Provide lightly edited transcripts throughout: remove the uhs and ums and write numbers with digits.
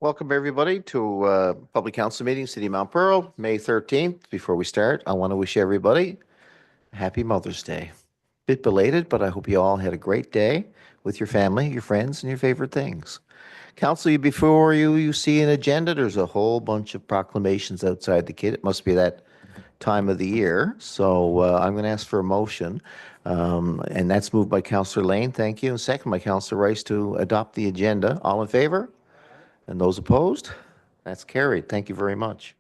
Welcome, everybody, to Public Council meeting, City of Mount Pearl, May 13th. Before we start, I want to wish everybody a happy Mother's Day. Bit belated, but I hope you all had a great day with your family, your friends, and your favorite things. Council, before you see an agenda, there's a whole bunch of proclamations outside the kit. It must be that time of the year. So I'm going to ask for a motion, and that's moved by Councillor Lane. Thank you. And second by Councillor Rice to adopt the agenda. All in favor? And those opposed? That's carried. Thank you very much.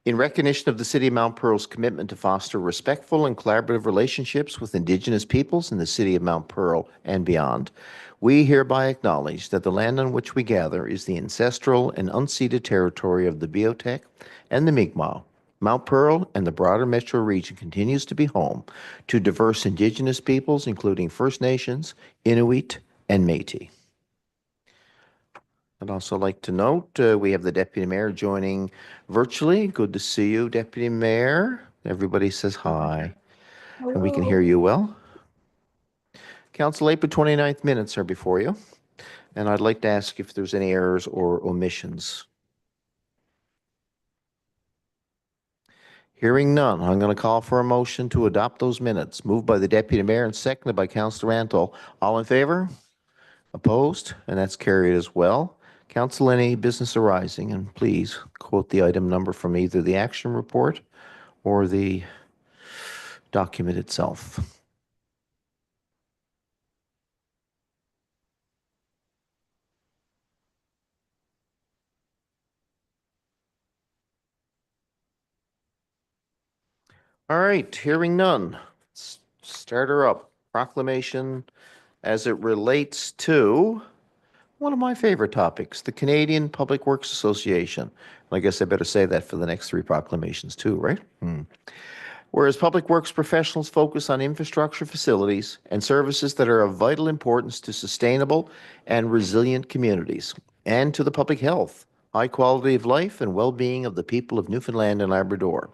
In recognition of the City of Mount Pearl's commitment to foster respectful and collaborative relationships with Indigenous peoples in the City of Mount Pearl and beyond, we hereby acknowledge that the land on which we gather is the ancestral and unceded territory of the Beothuk and the Mi'kmaq. Mount Pearl and the broader metro region continues to be home to diverse Indigenous peoples, including First Nations, Inuit, and Métis. I'd also like to note we have the Deputy Mayor joining virtually. Good to see you, Deputy Mayor. Everybody says hi. Hello. And we can hear you well. Council, April 29th minutes are before you. And I'd like to ask if there's any errors or omissions. Hearing none, I'm going to call for a motion to adopt those minutes. Moved by the Deputy Mayor and seconded by Councillor Rantoul. All in favor? Opposed? And that's carried as well. Council, any business arising, and please quote the item number from either the action report or the document itself. All right, hearing none. Let's start her up. Proclamation as it relates to one of my favorite topics, the Canadian Public Works Association. I guess I better say that for the next three proclamations too, right? Whereas public works professionals focus on infrastructure facilities and services that are of vital importance to sustainable and resilient communities and to the public health, high quality of life, and well-being of the people of Newfoundland and Labrador.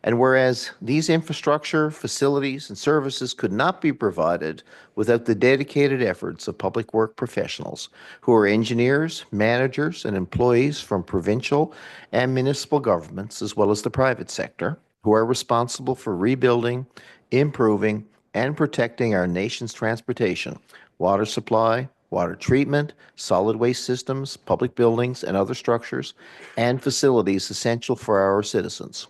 And whereas these infrastructure, facilities, and services could not be provided without the dedicated efforts of public work professionals who are engineers, managers, and employees from provincial and municipal governments, as well as the private sector, who are responsible for rebuilding, improving, and protecting our nation's transportation, water supply, water treatment, solid waste systems, public buildings, and other structures and facilities essential for our citizens.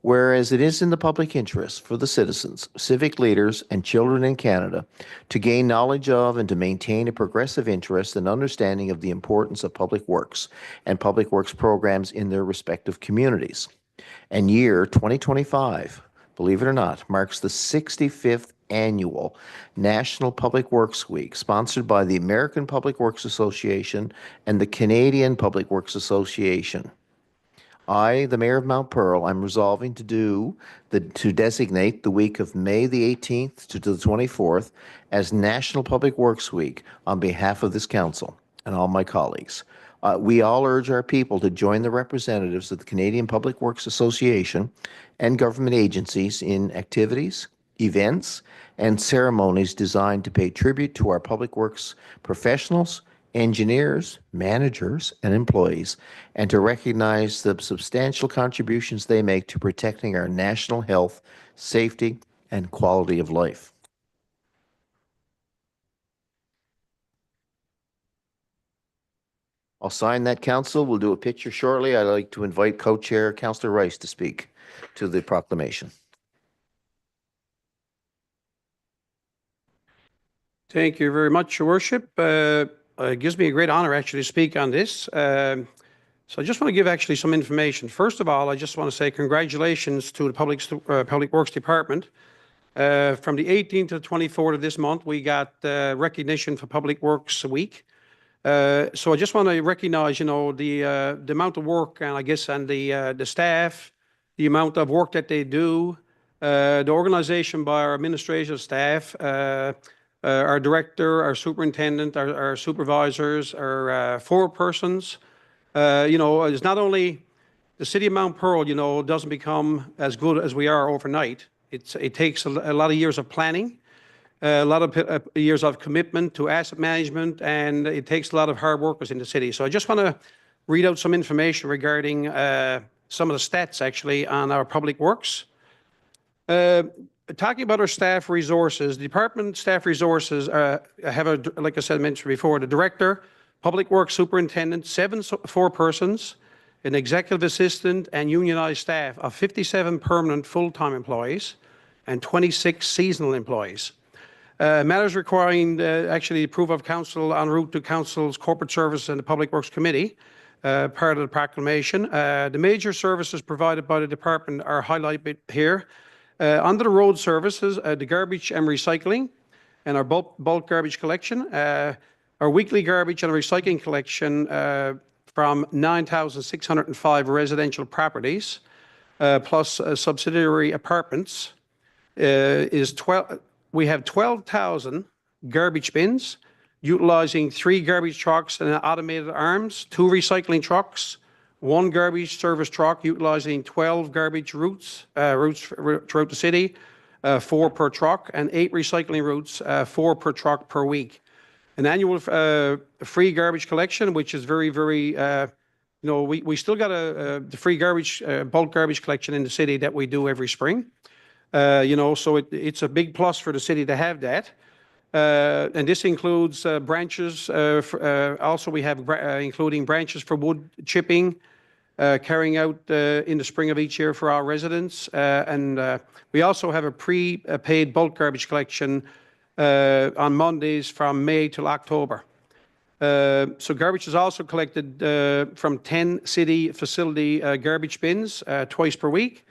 Whereas it is in the public interest for the citizens, civic leaders, and children in Canada to gain knowledge of and to maintain a progressive interest and understanding of the importance of public works and public works programs in their respective communities. And year 2025, believe it or not, marks the 65th annual National Public Works Week, sponsored by the American Public Works Association and the Canadian Public Works Association. I, the Mayor of Mount Pearl, I'm resolving to designate the week of May the 18th to the 24th as National Public Works Week on behalf of this council and all my colleagues. We all urge our people to join the representatives of the Canadian Public Works Association and government agencies in activities, events, and ceremonies designed to pay tribute to our public works professionals, engineers, managers, and employees, and to recognize the substantial contributions they make to protecting our national health, safety, and quality of life. I'll sign that, Council. We'll do a picture shortly. I'd like to invite Co-Chair Councillor Rice to speak to the proclamation. Thank you very much, Your Worship. It gives me a great honor actually to speak on this. So I just want to give actually some information. First of all, I just want to say congratulations to the Public Works Department. From the 18th to the 24th of this month, we got recognition for Public Works Week. So I just want to recognize, the amount of work and the staff, the amount of work that they do, the organization by our administrative staff, our director, our superintendent, our supervisors, our forepersons. It's not only the City of Mount Pearl, doesn't become as good as we are overnight. It takes a lot of years of planning. a lot of years of commitment to asset management, and it takes a lot of hard workers in the city. So I just want to read out some information regarding some of the stats actually on our public works. Talking about our staff resources, the department staff resources have, like I said, mentioned before, the director, public works superintendent, 7 4-persons, an executive assistant, and unionized staff of 57 permanent full-time employees and 26 seasonal employees. Matters requiring actually approval of council en route to council's corporate service and the public works committee, part of the proclamation. The major services provided by the department are highlighted here. Under the road services, the garbage and recycling, and our bulk garbage collection, our weekly garbage and recycling collection from 9,605 residential properties, plus subsidiary apartments, is 12. We have 12,000 garbage bins, utilizing 3 garbage trucks and automated arms, 2 recycling trucks, 1 garbage service truck utilizing 12 garbage routes throughout the city, 4 per truck, and 8 recycling routes, 4 per truck per week. An annual free garbage collection, which is very, very, we still got the free garbage, bulk garbage collection in the city that we do every spring. So it's a big plus for the city to have that. And this includes branches. Also, we have including branches for wood chipping, carrying out in the spring of each year for our residents. And we also have a pre-paid bulk garbage collection on Mondays from May till October. So garbage is also collected from 10 city facility garbage bins twice per week.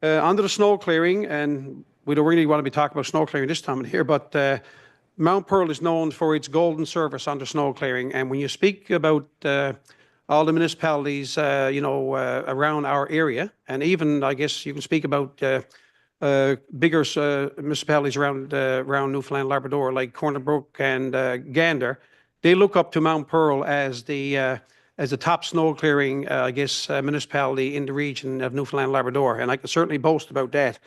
Under the snow clearing, and we don't really want to be talking about snow clearing this time of year, but Mount Pearl is known for its golden service under snow clearing. And when you speak about all the municipalities, around our area, and even, I guess, you can speak about bigger municipalities around Newfoundland, Labrador, like Corner Brook and Gander, they look up to Mount Pearl as the top snow clearing, municipality in the region of Newfoundland, Labrador, and I can certainly boast about that.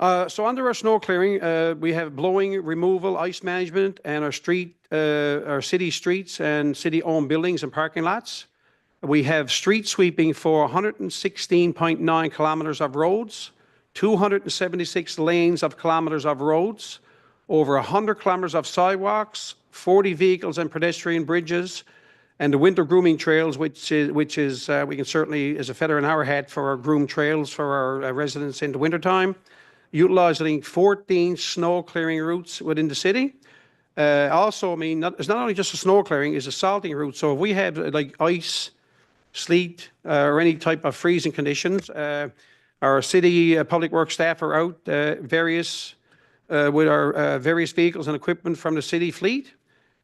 So under our snow clearing, we have blowing, removal, ice management, and our city streets and city-owned buildings and parking lots. We have street sweeping for 116.9 kilometers of roads, 276 lanes of kilometers of roads, over 100 kilometers of sidewalks, 40 vehicles and pedestrian bridges, and the winter grooming trails, which is we can certainly, as a feather in our hat for our groom trails for our residents in the wintertime, utilizing 14 snow clearing routes within the city. Also, I mean, it's not only just a snow clearing, it's a salting route. So if we have like ice, sleet, or any type of freezing conditions, our city public works staff are out with our various vehicles and equipment from the city fleet.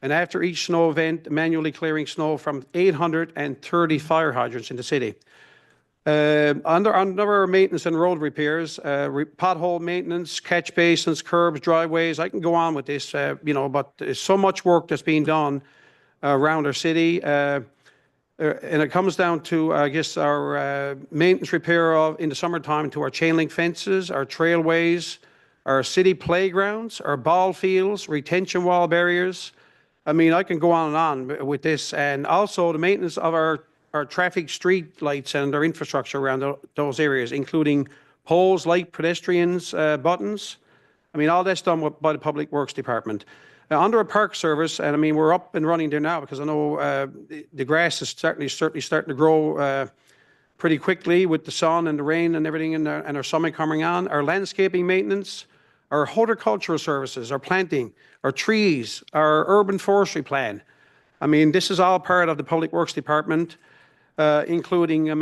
And after each snow event, manually clearing snow from 830 fire hydrants in the city. Under our maintenance and road repairs, pothole maintenance, catch basins, curbs, driveways, I can go on with this, but there's so much work that's being done around our city. And it comes down to, I guess, our maintenance repair in the summertime to our chain link fences, our trailways, our city playgrounds, our ball fields, retention wall barriers. I mean, I can go on and on with this. And also the maintenance of our traffic street lights and our infrastructure around those areas, including poles, light pedestrians, buttons. I mean, all that's done by the Public Works Department. Under a park service, and I mean, we're up and running there now because I know the grass is certainly starting to grow pretty quickly with the sun and the rain and everything and our summer coming on. Our landscaping maintenance, our horticultural services, our planting, our trees, our urban forestry plan. I mean, this is all part of the Public Works Department, including, a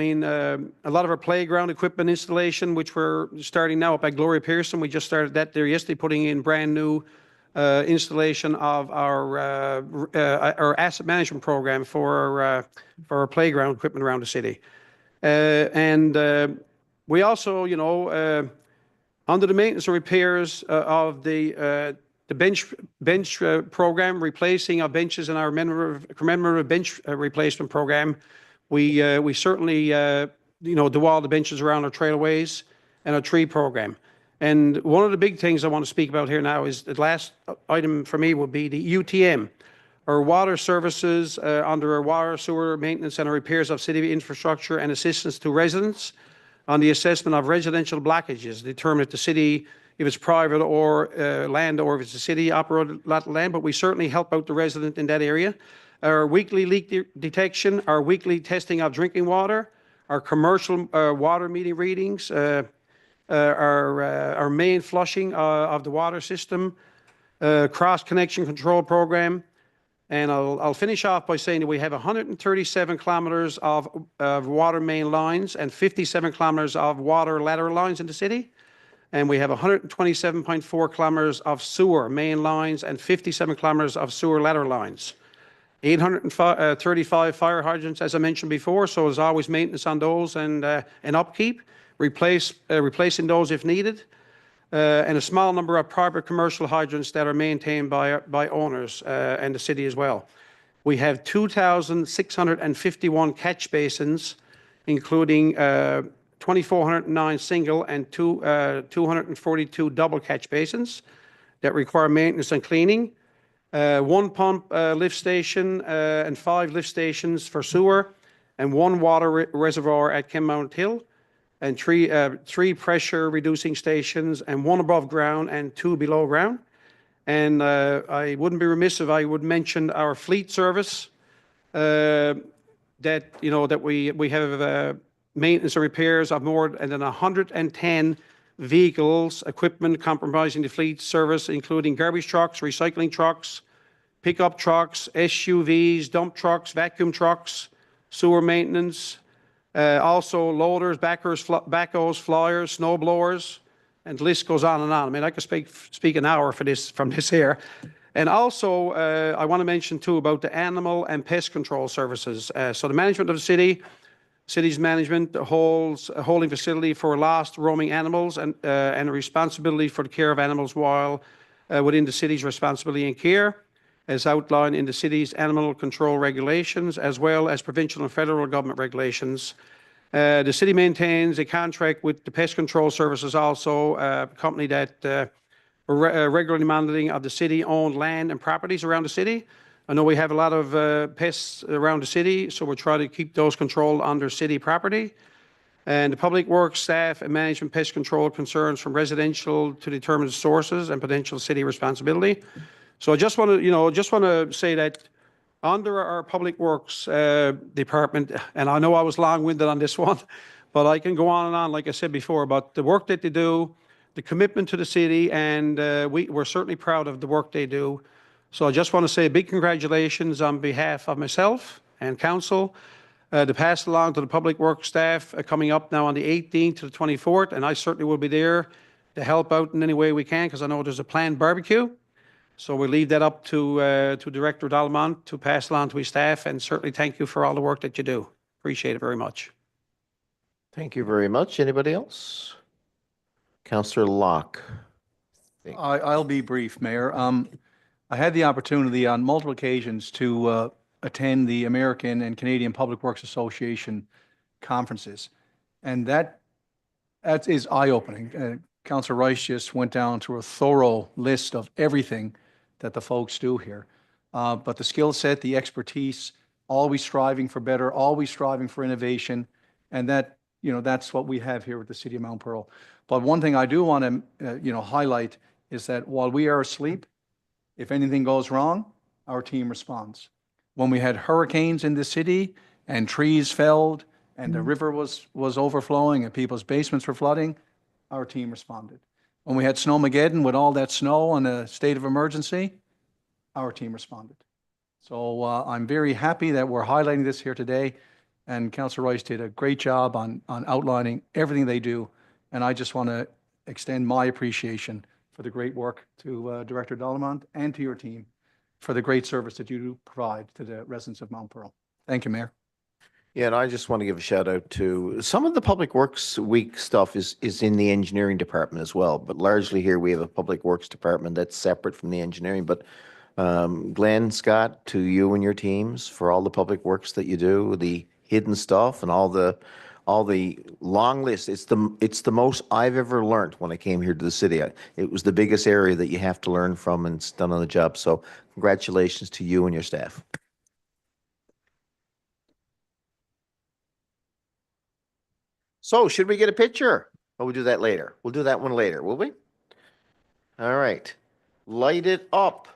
lot of our playground equipment installation, which we're starting now up at Gloria Pearson. We just started that there yesterday, putting in brand new installation of our asset management program for our playground equipment around the city. And we also, under the maintenance and repairs of the bench program, replacing our benches in our commemorative bench replacement program, we certainly do all the benches around our trailways and our tree program. And one of the big things I want to speak about here now is the last item for me would be the UTM, our water services under our water, sewer maintenance and repairs of city infrastructure and assistance to residents on the assessment of residential blockages, determine if the city, if it's private or land or if it's a city operated land, but we certainly help out the resident in that area. Our weekly leak detection, our weekly testing of drinking water, our commercial water meter readings, our main flushing of the water system, cross-connection control program. And I'll finish off by saying that we have 137 kilometers of water main lines and 57 kilometers of water lateral lines in the city. And we have 127.4 kilometers of sewer main lines and 57 kilometers of sewer lateral lines. 835 fire hydrants, as I mentioned before, so there's always maintenance on those and upkeep, replacing those if needed. And a small number of private commercial hydrants that are maintained by owners and the city as well. We have 2,651 catch basins, including 2,409 single and 242 double catch basins that require maintenance and cleaning. One pump lift station and 5 lift stations for sewer, and 1 water reservoir at Kenmount Hill, and 3 pressure reducing stations, and 1 above ground and 2 below ground. And I wouldn't be remiss if I would mention our fleet service that we have maintenance and repairs of more than 110 vehicles, equipment comprising the fleet service, including garbage trucks, recycling trucks, pickup trucks, SUVs, dump trucks, vacuum trucks, sewer maintenance, also loaders, backhoes, flyers, snow blowers, and the list goes on and on. I mean, I could speak an hour from this here. And also, I want to mention too about the animal and pest control services. So the management of the city's management holds a holding facility for lost roaming animals and a responsibility for the care of animals while within the city's responsibility and care, as outlined in the city's animal control regulations, as well as provincial and federal government regulations. The city maintains a contract with the Pest Control Services, also a company that regularly monitoring of the city-owned land and properties around the city. I know we have a lot of pests around the city, so we're trying to keep those controlled under city property. And the public works staff and management pest control concerns from residential to determine sources and potential city responsibility. So I just want to say that under our public works department, and I know I was long-winded on this one, but I can go on and on, like I said before, about the work that they do, the commitment to the city, and we're certainly proud of the work they do. So I just want to say a big congratulations on behalf of myself and council to pass along to the public works staff coming up now on the 18th to the 24th, and I certainly will be there to help out in any way we can, because I know there's a planned barbecue. So we leave that up to Director Dallemont to pass along to his staff, and certainly thank you for all the work that you do. Appreciate it very much. Thank you very much. Anybody else? Councillor Locke. I'll be brief, Mayor. I had the opportunity on multiple occasions to attend the American and Canadian Public Works Association conferences, and that is eye-opening. Councillor Rice just went down through a thorough list of everything that the folks do here. But the skill set, the expertise, always striving for better, always striving for innovation, and that's what we have here with the City of Mount Pearl. But one thing I do want to highlight is that while we are asleep, if anything goes wrong, our team responds. When we had hurricanes in the city and trees felled and the river was overflowing and people's basements were flooding, our team responded. When we had Snowmageddon with all that snow and a state of emergency, our team responded. So I'm very happy that we're highlighting this here today, and Councillor Rice did a great job on outlining everything they do, and I just want to extend my appreciation for the great work to Director Dallemont and to your team for the great service that you do provide to the residents of Mount Pearl. Thank you, Mayor. Yeah, and I just want to give a shout out to some of the Public Works Week stuff is in the engineering department as well, but largely here we have a Public Works department that's separate from the engineering. But Glenn, Scott, to you and your teams for all the public works that you do, the hidden stuff and all the all the long list. It's the most I've ever learned when I came here to the city. It was the biggest area that you have to learn from, and it's done on the job. So congratulations to you and your staff. So should we get a picture? Oh, we'll do that later. We'll do that one later, will we? All right. Light it up.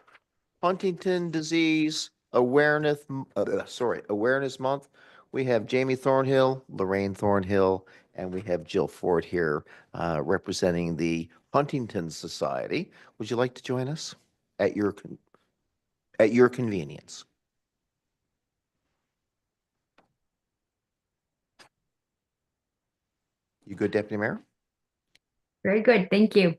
Huntington Disease Awareness, Awareness Month. We have Jamie Thornhill, Lorraine Thornhill, and we have Jill Ford here representing the Huntington Society. Would you like to join us at your convenience? You good, Deputy Mayor? Very good, thank you.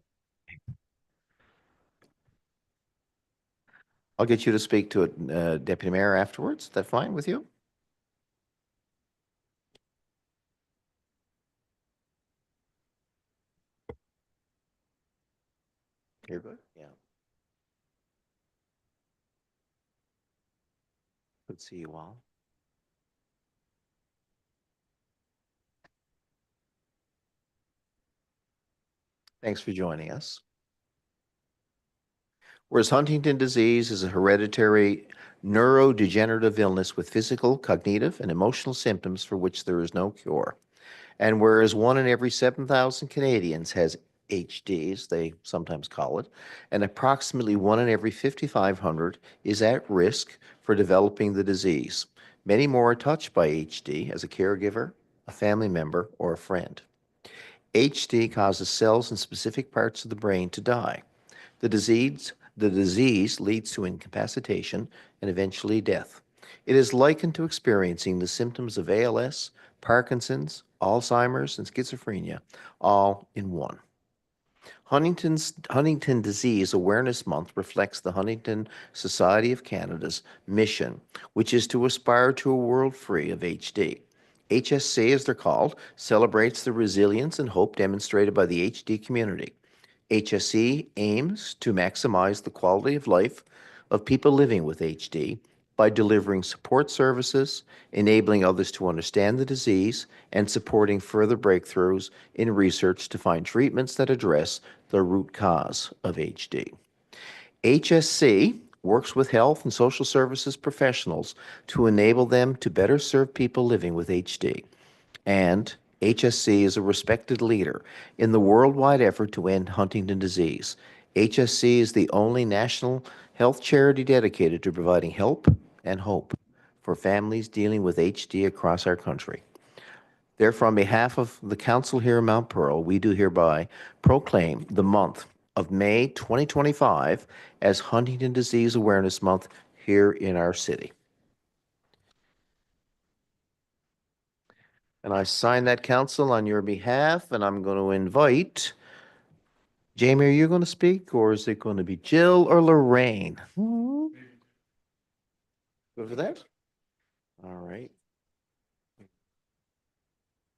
I'll get you to speak to it, Deputy Mayor, afterwards. Is that fine with you? You're good? Yeah. Good to see you all. Thanks for joining us. Whereas Huntington disease is a hereditary neurodegenerative illness with physical, cognitive, and emotional symptoms for which there is no cure. And whereas 1 in every 7,000 Canadians has HD, as they sometimes call it, and approximately 1 in every 5,500 is at risk for developing the disease. Many more are touched by HD as a caregiver, a family member, or a friend. HD causes cells in specific parts of the brain to die. The disease leads to incapacitation and eventually death. It is likened to experiencing the symptoms of ALS, Parkinson's, Alzheimer's, and schizophrenia, all in one. Huntington Disease Awareness Month reflects the Huntington Society of Canada's mission, which is to aspire to a world free of HD. HSC, as they're called, celebrates the resilience and hope demonstrated by the HD community. HSC aims to maximize the quality of life of people living with HD by delivering support services, enabling others to understand the disease, and supporting further breakthroughs in research to find treatments that address the root cause of HD. HSC works with health and social services professionals to enable them to better serve people living with HD. And HSC is a respected leader in the worldwide effort to end Huntington disease. HSC is the only national health charity dedicated to providing help and hope for families dealing with HD across our country. Therefore, on behalf of the council here in Mount Pearl, we do hereby proclaim the month of May 2025 as Huntington Disease Awareness Month here in our city. And I sign that, council, on your behalf, and I'm going to invite, Jamie, are you going to speak, or is it going to be Jill or Lorraine? Good for that? All right.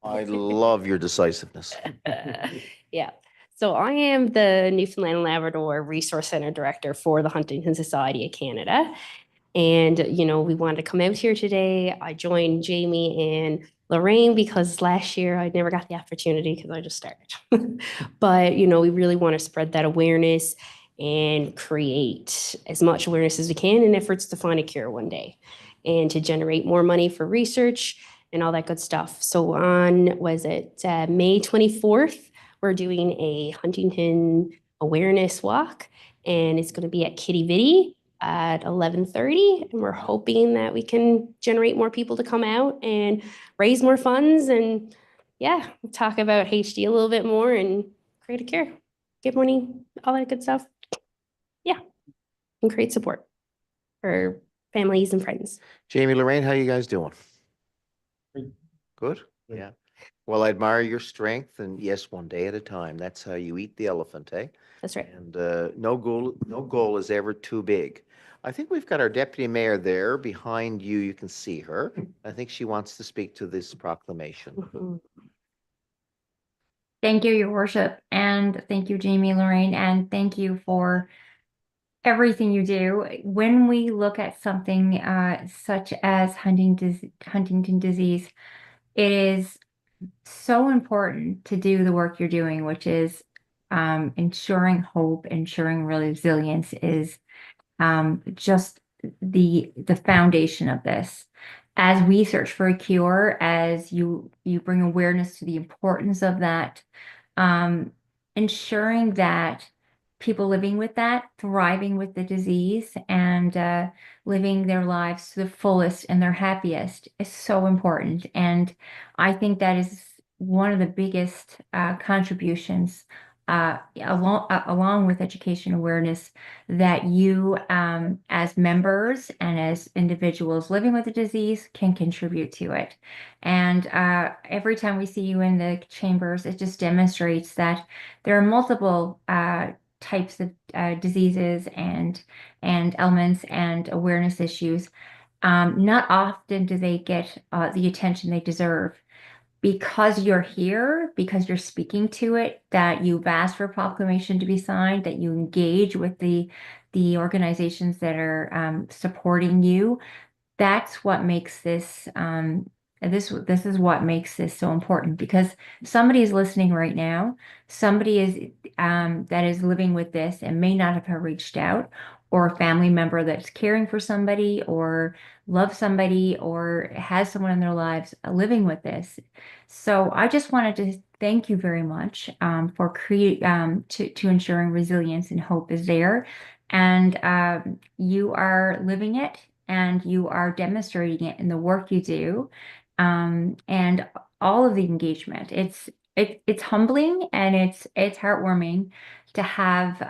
I love your decisiveness. Yeah. So I am the Newfoundland and Labrador Resource Center Director for the Huntington Society of Canada. And, we wanted to come out here today. I joined Jamie and Lorraine because last year I never got the opportunity because I just started. But, we really want to spread that awareness and create as much awareness as we can in efforts to find a cure one day and to generate more money for research and all that good stuff. So on, May 24th, we're doing a Huntington awareness walk, and it's going to be at Kitty Vitty at 11:30, and we're hoping that we can generate more people to come out and raise more funds and talk about HD a little bit more and create a cure, get money, all that good stuff. And create support for families and friends. Jamie, Lorraine, how you guys doing? Good? Yeah. Well, I admire your strength, and yes, one day at a time. That's how you eat the elephant, eh? That's right. And no goal is ever too big. I think we've got our deputy mayor there behind you. You can see her. I think she wants to speak to this proclamation. Mhm. Thank you, Your Worship, and thank you, Jamie, Lorraine, and thank you for everything you do. When we look at something such as Huntington disease, it is so important to do the work you're doing, which is ensuring hope, ensuring resilience is just the foundation of this. As we search for a cure, as you bring awareness to the importance of that, um, ensuring that people living with that, thriving with the disease, and living their lives to the fullest and their happiest is so important. And I think that is one of the biggest contributions, along with education awareness, that you, as members and as individuals living with the disease, can contribute to it. And every time we see you in the chambers, it just demonstrates that there are multiple types of diseases and elements and awareness issues. Not often do they get the attention they deserve. Because you're here, because you're speaking to it, that you've asked for a proclamation to be signed, that you engage with the organizations that are supporting you, that's what makes this is what makes this so important, because somebody is listening right now. Somebody is that is living with this and may not have reached out, or a family member that's caring for somebody, or loves somebody, or has someone in their lives living with this. So I just wanted to thank you very much for to ensuring resilience and hope is there, and you are living it, and you are demonstrating it in the work you do, and all of the engagement. It's humbling, and it's heartwarming to have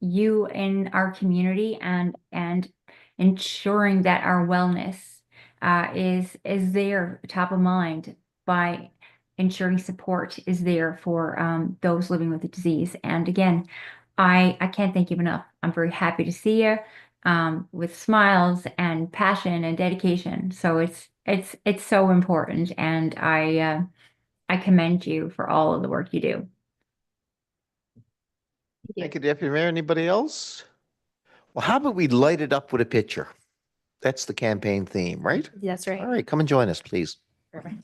you in our community, and ensuring that our wellness is there top of mind, by ensuring support is there for those living with the disease. And again, I can't thank you enough. I'm very happy to see you with smiles and passion and dedication. So it's so important, and I commend you for all of the work you do. Thank you, Deputy Mayor. Anybody else? Well, how about we light it up with a picture? That's the campaign theme, right? That's All right. right, come and join us, please. Perfect.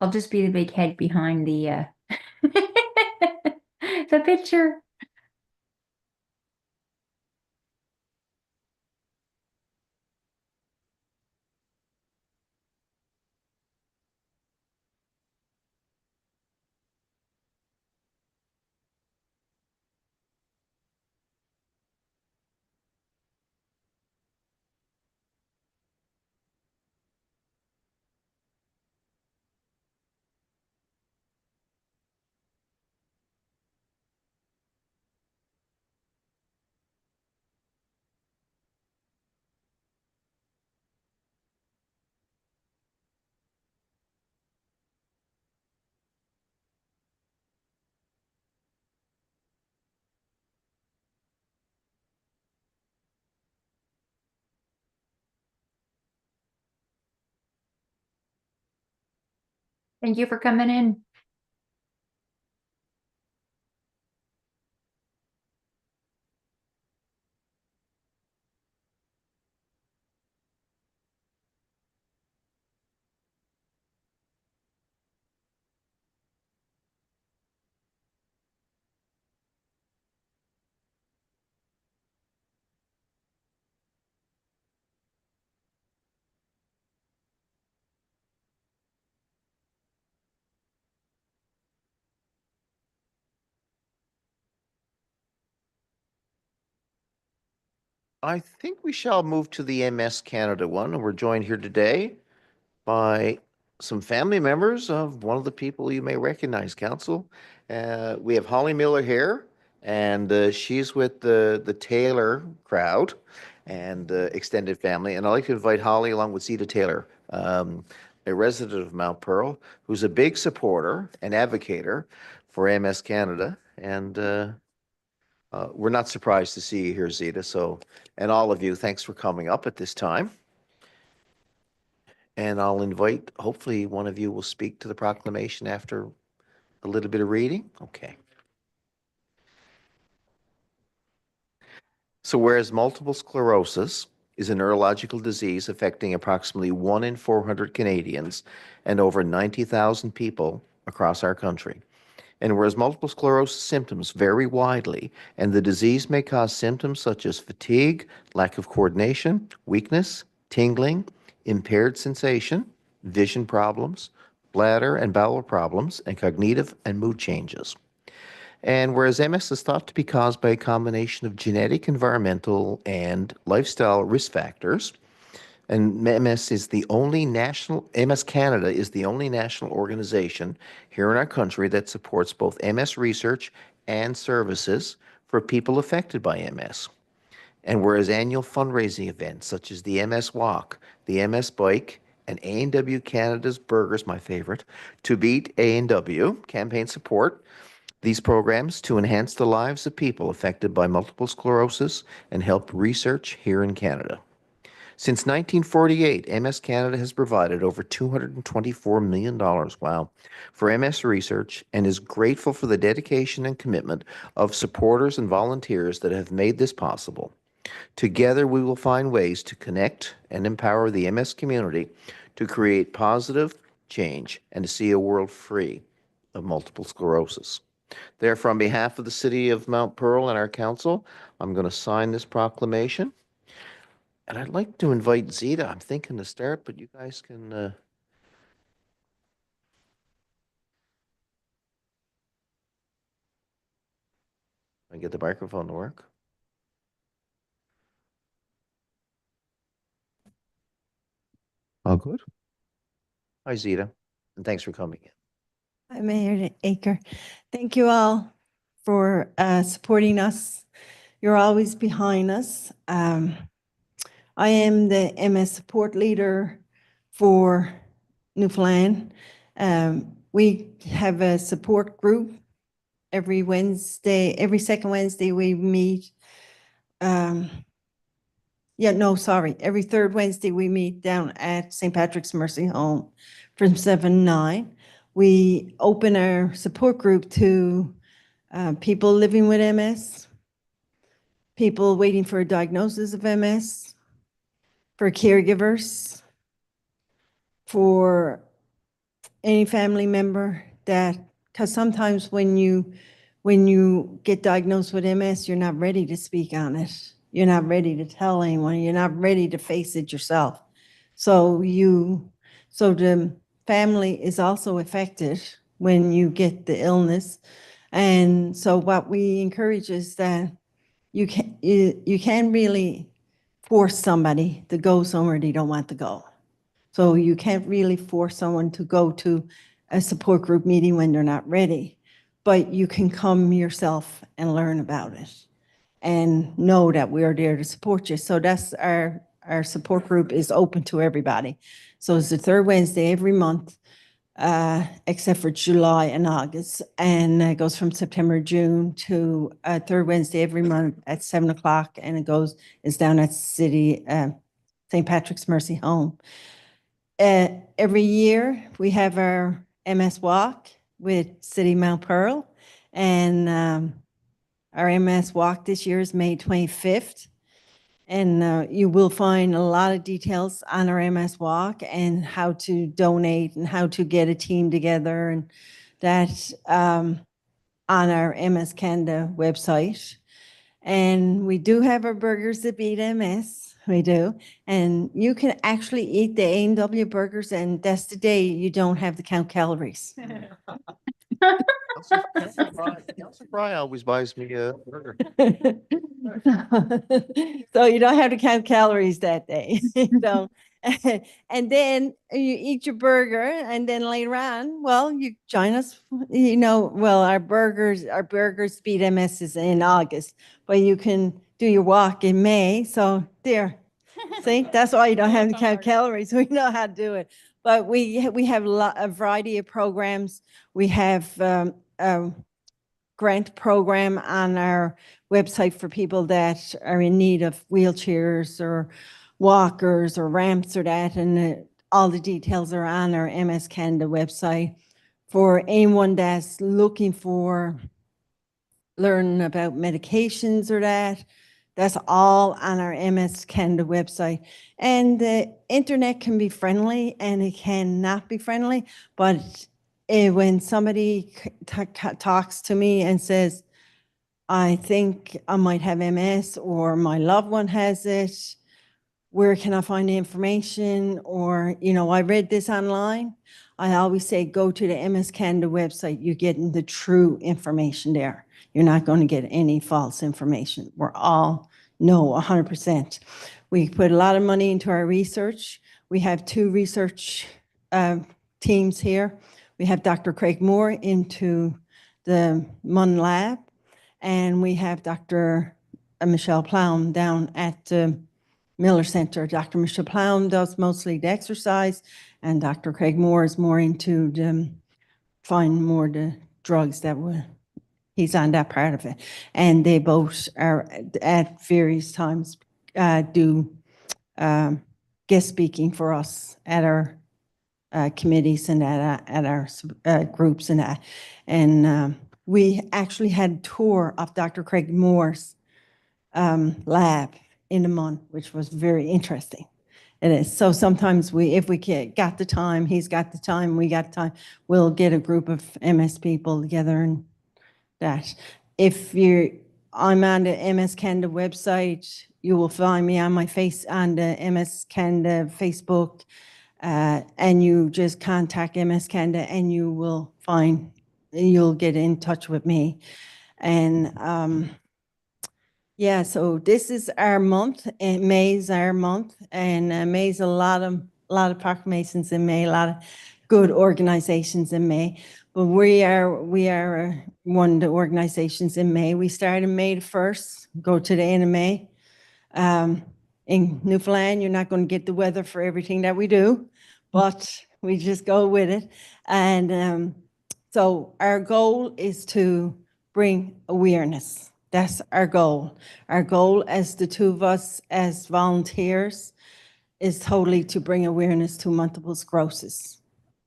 I'll just be the big head behind the the picture. Thank you for coming in. I think we shall move to the MS Canada one, and we're joined here today by some family members of one of the people you may recognize, Council. We have Holly Miller here, and she's with the Taylor crowd and extended family. And I'd like to invite Holly along with Zita Taylor, a resident of Mount Pearl, who's a big supporter and advocator for MS Canada. And we're not surprised to see you here, Zita. So, and all of you, thanks for coming up at this time. And I'll invite, hopefully one of you will speak to the proclamation after a little bit of reading. Okay. So whereas multiple sclerosis is a neurological disease affecting approximately 1 in 400 Canadians and over 90,000 people across our country. And whereas multiple sclerosis symptoms vary widely, and the disease may cause symptoms such as fatigue, lack of coordination, weakness, tingling, impaired sensation, vision problems, bladder and bowel problems, and cognitive and mood changes. And whereas MS is thought to be caused by a combination of genetic, environmental, and lifestyle risk factors, and MS Canada is the only national organization here in our country that supports both MS research and services for people affected by MS. And whereas annual fundraising events such as the MS Walk, the MS Bike, and A&W Canada's Burgers, my favorite, to beat A&W campaign support these programs to enhance the lives of people affected by multiple sclerosis and help research here in Canada. Since 1948, MS Canada has provided over $224 million, wow, for MS research and is grateful for the dedication and commitment of supporters and volunteers that have made this possible. Together, we will find ways to connect and empower the MS community to create positive change and to see a world free of multiple sclerosis. Therefore, on behalf of the City of Mount Pearl and our council, I'm going to sign this proclamation. And I'd like to invite Zita. I'm thinking to start, but you guys can. I get the microphone to work. All good. Hi, Zita, and thanks for coming in. Hi, Mayor Aker. Thank you all for supporting us. You're always behind us. I am the MS support leader for Newfoundland. We have a support group every Wednesday, every second Wednesday we meet. Every third Wednesday we meet down at St. Patrick's Mercy Home from 7 to 9. We open our support group to people living with MS, people waiting for a diagnosis of MS, for caregivers, for any family member that, because sometimes when you get diagnosed with MS, you're not ready to speak on it. You're not ready to tell anyone. You're not ready to face it yourself. So the family is also affected when you get the illness. And so what we encourage is that you can't really force somebody to go somewhere they don't want to go. So you can't really force someone to go to a support group meeting when they're not ready, but you can come yourself and learn about it and know that we are there to support you. So that's our support group is open to everybody. So it's the third Wednesday every month, except for July and August, and it goes from September, June to third Wednesday every month at 7 o'clock, and it's down at City St. Patrick's Mercy Home. Every year we have our MS Walk with City Mount Pearl, and our MS Walk this year is May 25th. And you will find a lot of details on our MS Walk and how to donate and how to get a team together, and that on our MS Canada website. And we do have our burgers that beat MS. We do. And you can actually eat the A&W burgers, and that's the day you don't have to count calories. Councilor Fry always buys me a burger. So you don't have to count calories that day. And then you eat your burger, and then later on, well, you join us, our burgers beat MS is in August, but you can do your walk in May. So there, see, that's why you don't have to count calories. We know how to do it. But we have a variety of programs. We have a grant program on our website for people that are in need of wheelchairs or walkers or ramps or that, and all the details are on our MS Canada website. For anyone that's looking for learning about medications or that, That's all on our MS Canada website. And the internet can be friendly and it can not be friendly, but when somebody talks to me and says, I think I might have MS or my loved one has it, where can I find the information? Or, I read this online. I always say, go to the MS Canada website. You're getting the true information there. You're not going to get any false information. We're all know 100%. We put a lot of money into our research. We have 2 research teams here. We have Dr. Craig Moore into the MUN lab, and we have Dr. Michelle Ploum down at Miller Center. Dr. Michelle Ploum does mostly the exercise, and Dr. Craig Moore is more into find more the drugs that were, he's on that part of it. And they both are at various times do guest speaking for us at our committees and at our groups and that. And we actually had a tour of Dr. Craig Moore's lab in the month, which was very interesting. It is. So sometimes if we got the time, he's got the time, we got time, we'll get a group of MS people together and that. I'm on the MS Canada website, you will find me on the MS Canada Facebook, and you just contact MS Canada and you'll get in touch with me. And yeah, so this is our month, and May is our month, and May's a lot of proclamations in May, a lot of good organizations in May. But we are one of the organizations in May. We started May the 1st, go to the end of May. In Newfoundland, you're not going to get the weather for everything that we do, but we just go with it. And so our goal is to bring awareness. That's our goal. Our goal as the 2 of us as volunteers is totally to bring awareness to multiple sclerosis.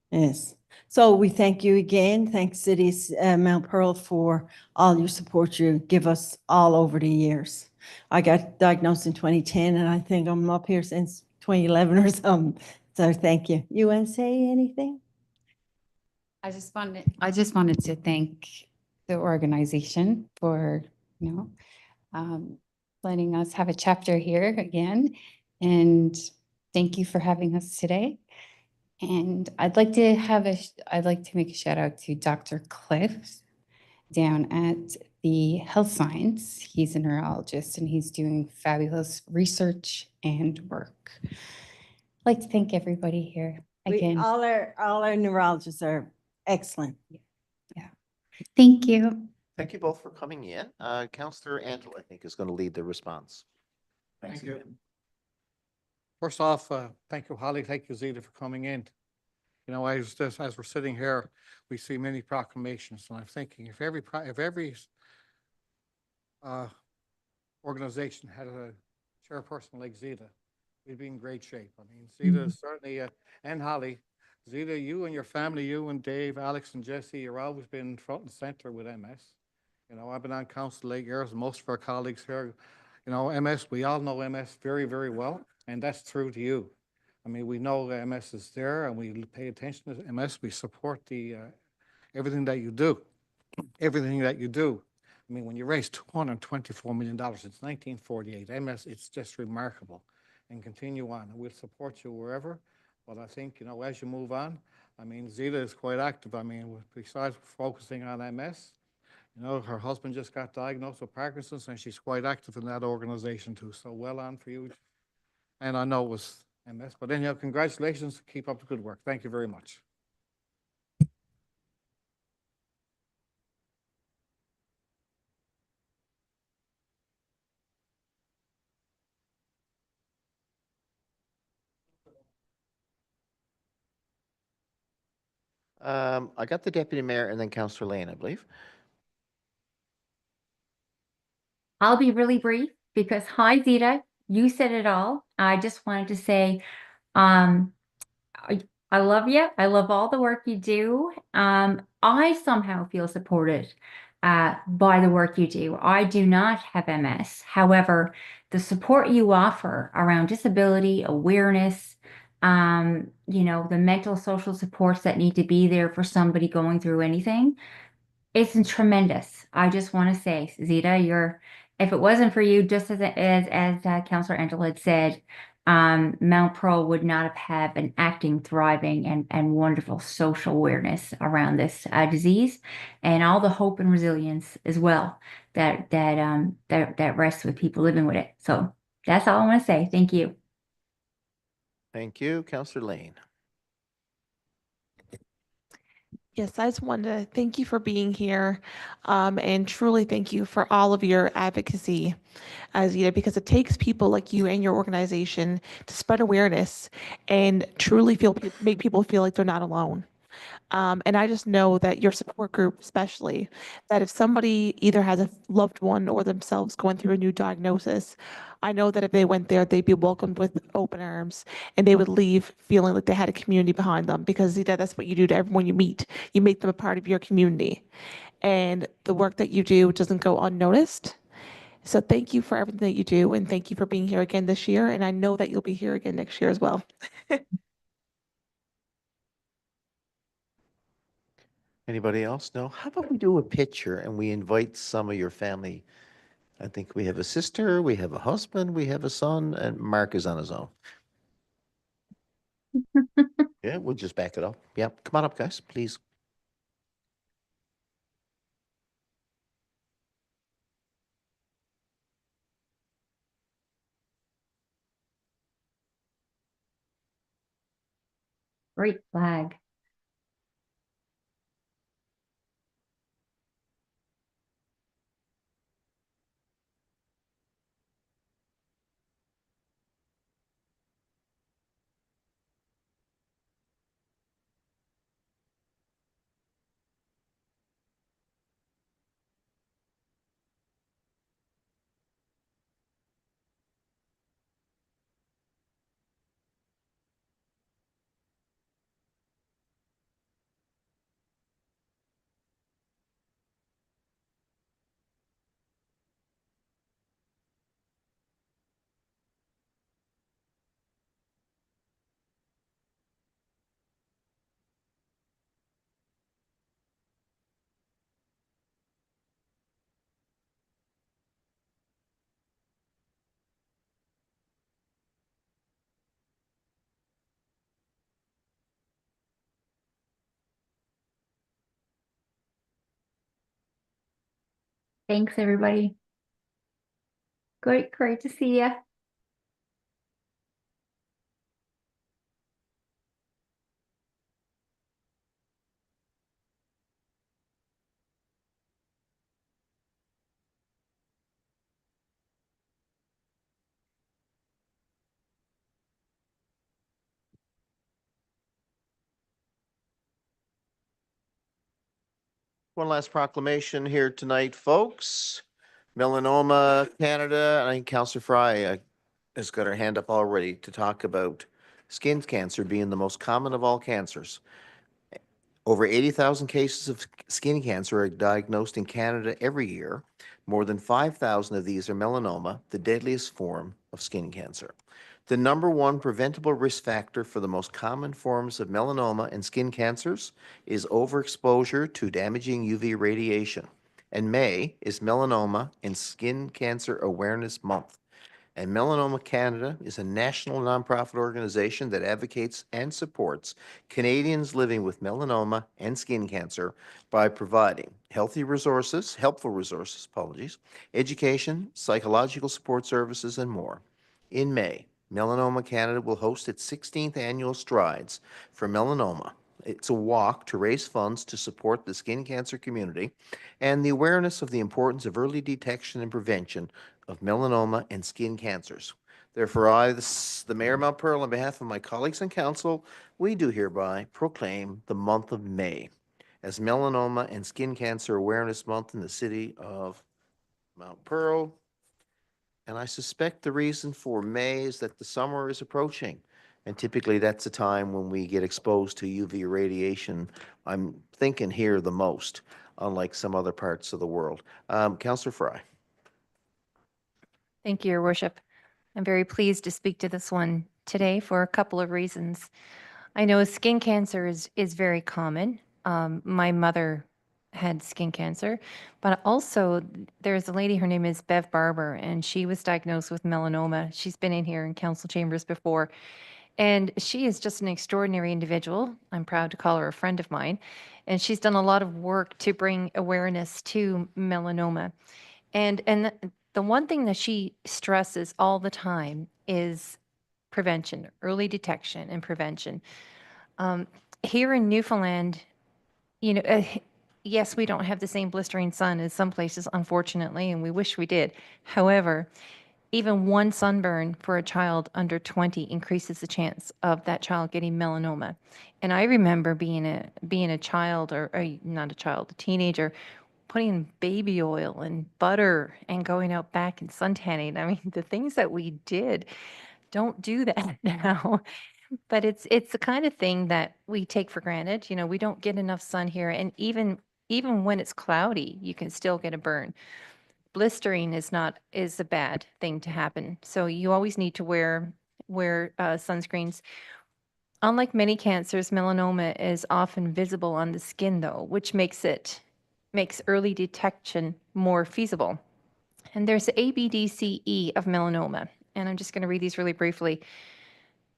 Yes. So we thank you again. Thanks City Mount Pearl for all your support you give us all over the years. I got diagnosed in 2010 and I think I'm up here since 2011 or something. So thank you. You want to say anything? I just wanted to thank the organization for, letting us have a chapter here again. And thank you for having us today. And I'd like to make a shout out to Dr. Cliff down at the Health Science. He's a neurologist and he's doing fabulous research and work. I'd like to thank everybody here again. All our neurologists are excellent. Thank you. Thank you both for coming in. Councillor Angela, I think, is going to lead the response. Thanks Thank you. again. First off, thank you, Holly. Thank you, Zita, for coming in. As we're sitting here, we see many proclamations, and I'm thinking if every organization had a chairperson like Zita, we'd be in great shape. I mean, Zita is certainly, and Holly, Zita, you and your family, you and Dave, Alex, and Jesse, you've always been front and center with MS. I've been on council 8 years. Most of our colleagues here, MS, we all know MS very, very well, and that's true to you. I mean, we know MS is there, and we pay attention to MS. We support everything that you do, everything that you do. I mean, when you raise $224 million since 1948, MS, it's just remarkable. And continue on, and we'll support you wherever. But I think, as you move on, I mean, Zita is quite active. I mean, besides focusing on MS, her husband just got diagnosed with Parkinson's, and she's quite active in that organization too. So well on for you. And I know it was MS, but anyhow, congratulations. Keep up the good work. Thank you very much. I got the deputy mayor and then Councillor Lane, I believe. I'll be really brief because hi Zita, you said it all. I just wanted to say, I love you. I love all the work you do. I somehow feel supported by the work you do. I do not have MS. However, the support you offer around disability awareness, the mental social supports that need to be there for somebody going through anything, it's tremendous. I just want to say, Zita, if it wasn't for you, just as Councillor Angela had said, Mount Pearl would not have an acting, thriving, and wonderful social awareness around this disease, and all the hope and resilience as well that rests with people living with it. So that's all I want to say. Thank you. Thank you, Councillor Lane. Yes, I just wanted to thank you for being here, and truly thank you for all of your advocacy, Zita, because it takes people like you and your organization to spread awareness and truly make people feel like they're not alone. And I just know that your support group, especially, that if somebody either has a loved one or themselves going through a new diagnosis, I know that if they went there, they'd be welcomed with open arms and they would leave feeling like they had a community behind them, because that's what you do to everyone you meet. You make them a part of your community. And the work that you do doesn't go unnoticed. So thank you for everything that you do, and thank you for being here again this year. And I know that you'll be here again next year as well. Anybody else? No? How about we do a picture and we invite some of your family? I think we have a sister, we have a husband, we have a son, and Mark is on his own. Yeah, we'll just back it up. Yep. Come on up, guys, please. Great flag. Thanks, everybody. Great to see you. One last proclamation here tonight, folks. Melanoma Canada, I think Councillor Fry has got her hand up already to talk about skin cancer being the most common of all cancers. Over 80,000 cases of skin cancer are diagnosed in Canada every year. More than 5,000 of these are melanoma, the deadliest form of skin cancer. The number one preventable risk factor for the most common forms of melanoma and skin cancers is overexposure to damaging UV radiation. And May is Melanoma and Skin Cancer Awareness Month. And Melanoma Canada is a national nonprofit organization that advocates and supports Canadians living with melanoma and skin cancer by providing helpful resources, education, psychological support services, and more. In May, Melanoma Canada will host its 16th annual Strides for Melanoma. It's a walk to raise funds to support the skin cancer community and the awareness of the importance of early detection and prevention of melanoma and skin cancers. Therefore, I, the Mayor of Mount Pearl, on behalf of my colleagues and council, we do hereby proclaim the month of May as Melanoma and Skin Cancer Awareness Month in the city of Mount Pearl. And I suspect the reason for May is that the summer is approaching. And typically that's a time when we get exposed to UV radiation. I'm thinking here the most, unlike some other parts of the world. Councillor Fry. Thank you, Your Worship. I'm very pleased to speak to this one today for a couple of reasons. I know skin cancer is very common. My mother had skin cancer, but also there's a lady, her name is Bev Barber, and she was diagnosed with melanoma. She's been in here in council chambers before, and she is just an extraordinary individual. I'm proud to call her a friend of mine, and she's done a lot of work to bring awareness to melanoma. And the one thing that she stresses all the time is prevention, early detection and prevention. Here in Newfoundland, you know, yes, we don't have the same blistering sun as some places, unfortunately, and we wish we did. However, even one sunburn for a child under 20 increases the chance of that child getting melanoma. And I remember being a child, or not a child, a teenager, putting baby oil and butter and going out back and suntanning. I mean, the things that we did, don't do that now. But it's the kind of thing that we take for granted. You know, we don't get enough sun here, and even when it's cloudy, you can still get a burn. Blistering is a bad thing to happen. So you always need to wear sunscreens. Unlike many cancers, melanoma is often visible on the skin, though, which makes early detection more feasible. And there's the ABCDE of melanoma, and I'm just going to read these really briefly.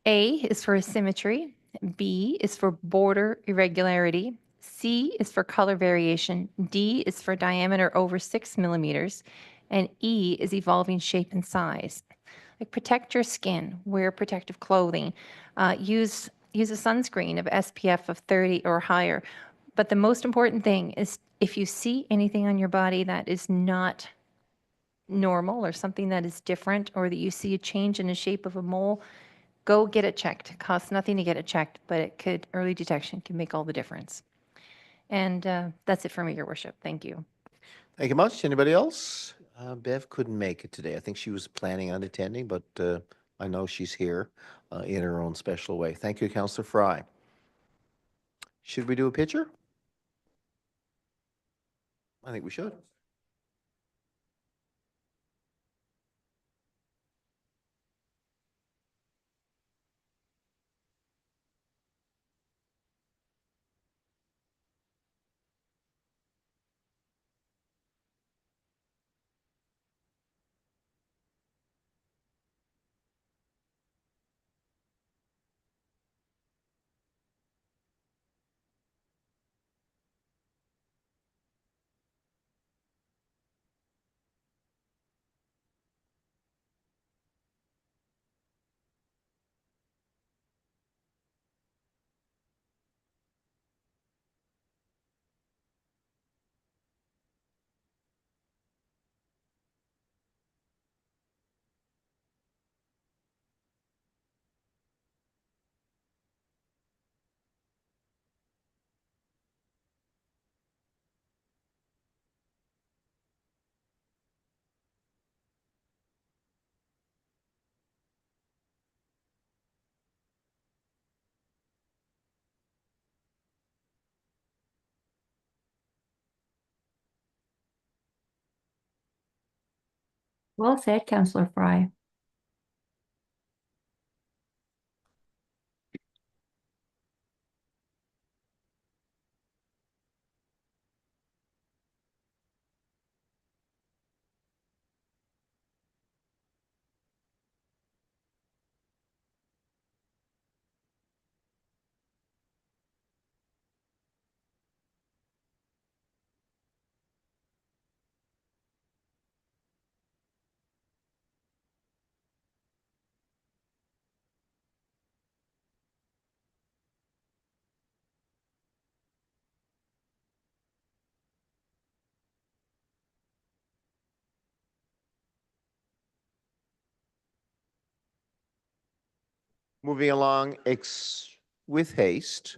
A is for asymmetry, B is for border irregularity, C is for color variation, D is for diameter over 6 millimeters, and E is evolving shape and size. Like, protect your skin, wear protective clothing, use a sunscreen of SPF of 30 or higher. But the most important thing is, if you see anything on your body that is not normal or something that is different, or that you see a change in the shape of a mole, go get it checked. It costs nothing to get it checked, but early detection can make all the difference. And that's it for me, Your Worship. Thank you. Thank you much. Anybody else? Bev couldn't make it today. I think she was planning on attending, but I know she's here in her own special way. Thank you, Councillor Fry. Should we do a picture? I think we should. Well said, Councillor Fry. Moving along with haste,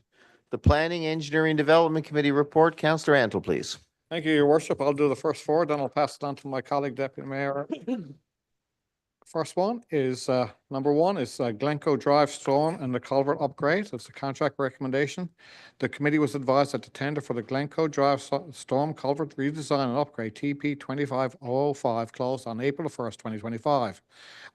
the Planning, Engineering, Development Committee report. Councillor Antle, please. Thank you, Your Worship. I'll do the first four, then I'll pass it on to my colleague, Deputy Mayor First one is, number one is Glencoe Drive Storm and the Culvert Upgrade. It's a contract recommendation. The committee was advised that the tender for the Glencoe Drive Storm Culvert Redesign and Upgrade TP 25005 closed on April 1st, 2025.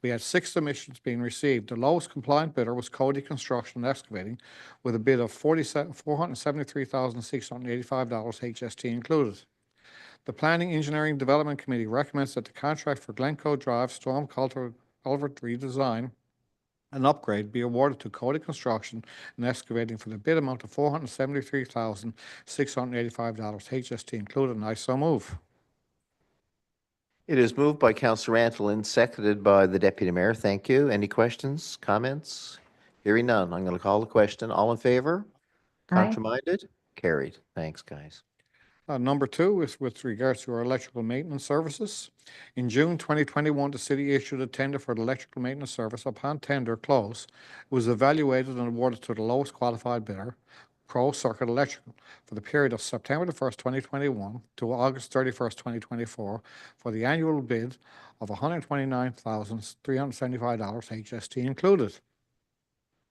We had 6 submissions being received. The lowest compliant bidder was Cody Construction and Excavating with a bid of $473,685, HST included. The Planning, Engineering, Development Committee recommends that the contract for Glencoe Drive Storm Culvert Redesign and Upgrade be awarded to Cody Construction and Excavating for the bid amount of $473,685, HST included, and I so move. It is moved by Councillor Antolin, seconded by the Deputy Mayor. Thank you. Any questions, comments? Hearing none, I'm going to call the question. All in favor? Aye. Contraminded? Carried. Thanks, guys. Number 2 is with regards to our electrical maintenance services. In June 2021, the city issued a tender for the electrical maintenance service. Upon tender close, it was evaluated and awarded to the lowest qualified bidder, Pro Circuit Electrical, for the period of September 1st, 2021 to August 31st, 2024, for the annual bid of $129,375, HST included.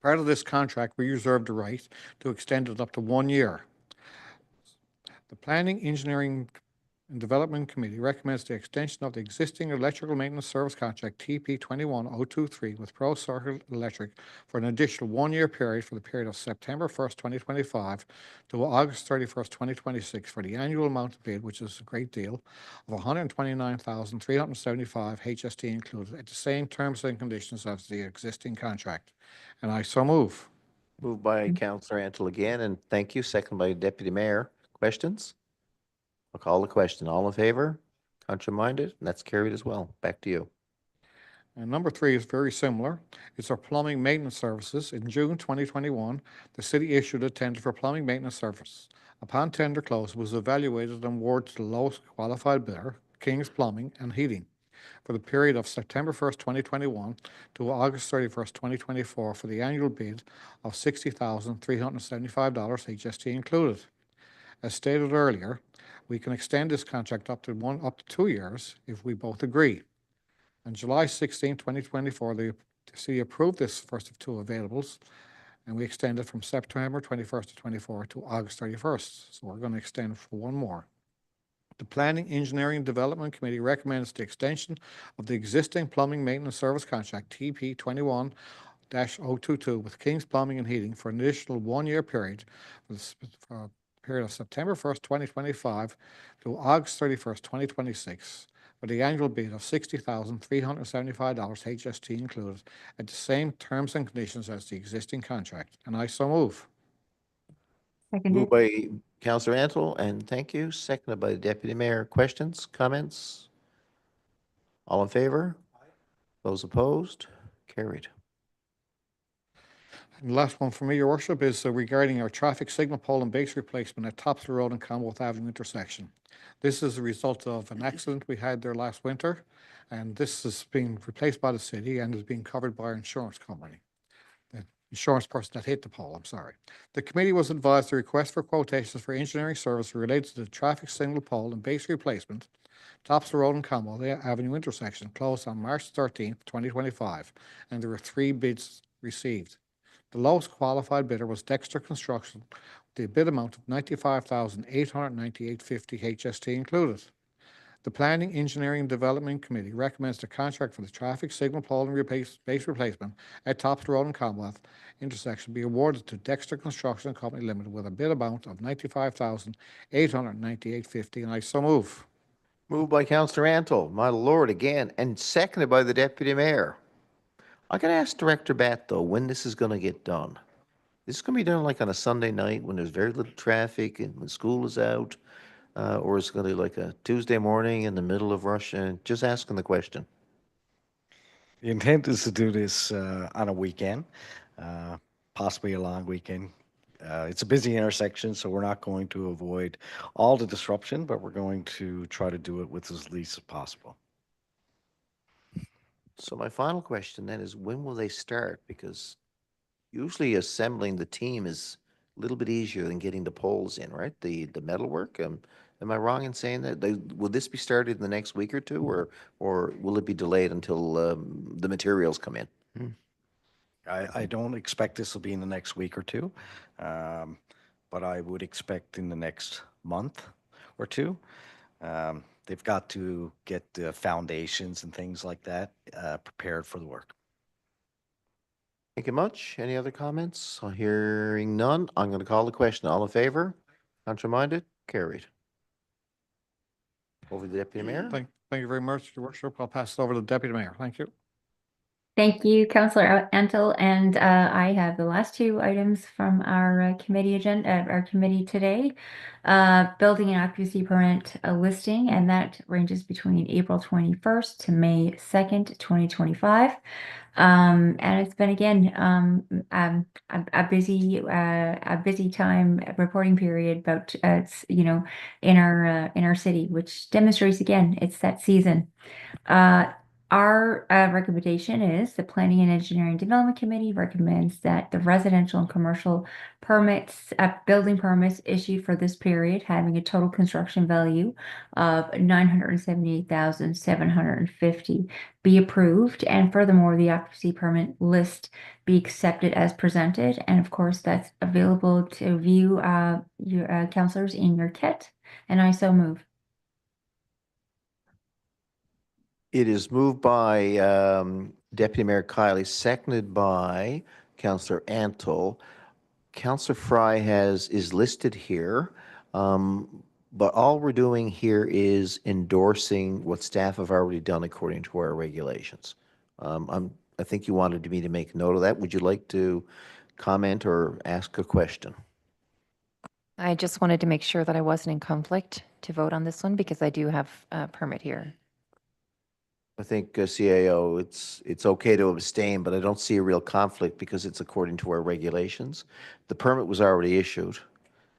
Part of this contract, we reserved the right to extend it up to 1 year. The Planning, Engineering, and Development Committee recommends the extension of the existing electrical maintenance service contract TP 21023 with Pro Circuit Electric for an additional 1 year period for the period of September 1st, 2025 to August 31st, 2026 for the annual amount bid, which is a great deal, of $129,375, HST included, at the same terms and conditions as the existing contract. And I so move. Moved by Councillor Antle again, and thank you. Second by Deputy Mayor. Questions? I'll call the question. All in favor? Contraminded? And that's carried as well. Back to you. And number 3 is very similar. It's our plumbing maintenance services. In June 2021, the city issued a tender for plumbing maintenance service. Upon tender close, it was evaluated and awarded to the lowest qualified bidder, King's Plumbing and Heating, for the period of September 1st, 2021 to August 31st, 2024 for the annual bid of $60,375, HST included. As stated earlier, we can extend this contract up to 2 years if we both agree. On July 16, 2024, the city approved this first of 2 availables, and we extended from September 21st to 24 to August 31st. So we're going to extend for 1 more. The Planning, Engineering, and Development Committee recommends the extension of the existing plumbing maintenance service contract TP 21-022 with King's Plumbing and Heating for an additional 1 year period for period of September 1st, 2025 to August 31st, 2026 for the annual bid of $60,375, HST included, at the same terms and conditions as the existing contract. And I so move. Seconded. Moved by Councillor Antle, and thank you. Seconded by the Deputy Mayor. Questions, comments? All in favor? Those opposed? Carried. And the last one for me, Your Worship, is regarding our traffic signal pole and base replacement at Topsfield Road and Commonwealth Avenue intersection. This is a result of an accident we had there last winter, and this is being replaced by the city and is being covered by our insurance company. The insurance person that hit the pole, I'm sorry. The committee was advised the request for quotations for engineering service related to the traffic signal pole and base replacement, Topsfield Road and Commonwealth Avenue intersection, closed on March 13th, 2025, and there were 3 bids received. The lowest qualified bidder was Dexter Construction, with the bid amount of $95,898.50, HST included. The Planning, Engineering, and Development Committee recommends the contract for the traffic signal pole and base replacement at Topsfield Road and Commonwealth intersection be awarded to Dexter Construction Company Limited with a bid amount of $95,898.50, and I so move. Moved by Councillor Antle, my lord, again, and seconded by the Deputy Mayor. I got to ask Director Batt, though, when this is going to get done. This is going to be done like on a Sunday night when there's very little traffic and when school is out, or is it going to be like a Tuesday morning in the middle of rush? Just asking the question. The intent is to do this on a weekend, possibly a long weekend. It's a busy intersection, so we're not going to avoid all the disruption, but we're going to try to do it with as least as possible. So my final question then is, when will they start? Because usually assembling the team is a little bit easier than getting the poles in, right? The metal work. Am I wrong in saying that? Will this be started in the next week or two, or will it be delayed until the materials come in? I don't expect this will be in the next week or two, but I would expect in the next month or two. They've got to get the foundations and things like that prepared for the work. Thank you much. Any other comments? Hearing none, I'm going to call the question. All in favor? Contrary-minded? Carried. Over to the Deputy Mayor. Thank you very much, Your Worship. I'll pass it over to the Deputy Mayor. Thank you. Thank you, Councillor Antle. And I have the last two items from our committee agenda, our committee today. Building and occupancy permit listing, and that ranges between April 21st to May 2nd, 2025. And it's been again a busy time reporting period about in our city, which demonstrates again it's that season. Our recommendation is the Planning and Engineering Development Committee recommends that the residential and commercial permits, building permits issued for this period having a total construction value of $978,750 be approved. And furthermore, the occupancy permit list be accepted as presented. And of course, that's available to view your councillors in your kit. And I so move. It is moved by Deputy Mayor Kiley, seconded by Councillor Antle. Councillor Fry is listed here, but all we're doing here is endorsing what staff have already done according to our regulations. I think you wanted me to make note of that. Would you like to comment or ask a question? I just wanted to make sure that I wasn't in conflict to vote on this one because I do have a permit here. I think CAO, it's okay to abstain, but I don't see a real conflict because it's according to our regulations. The permit was already issued.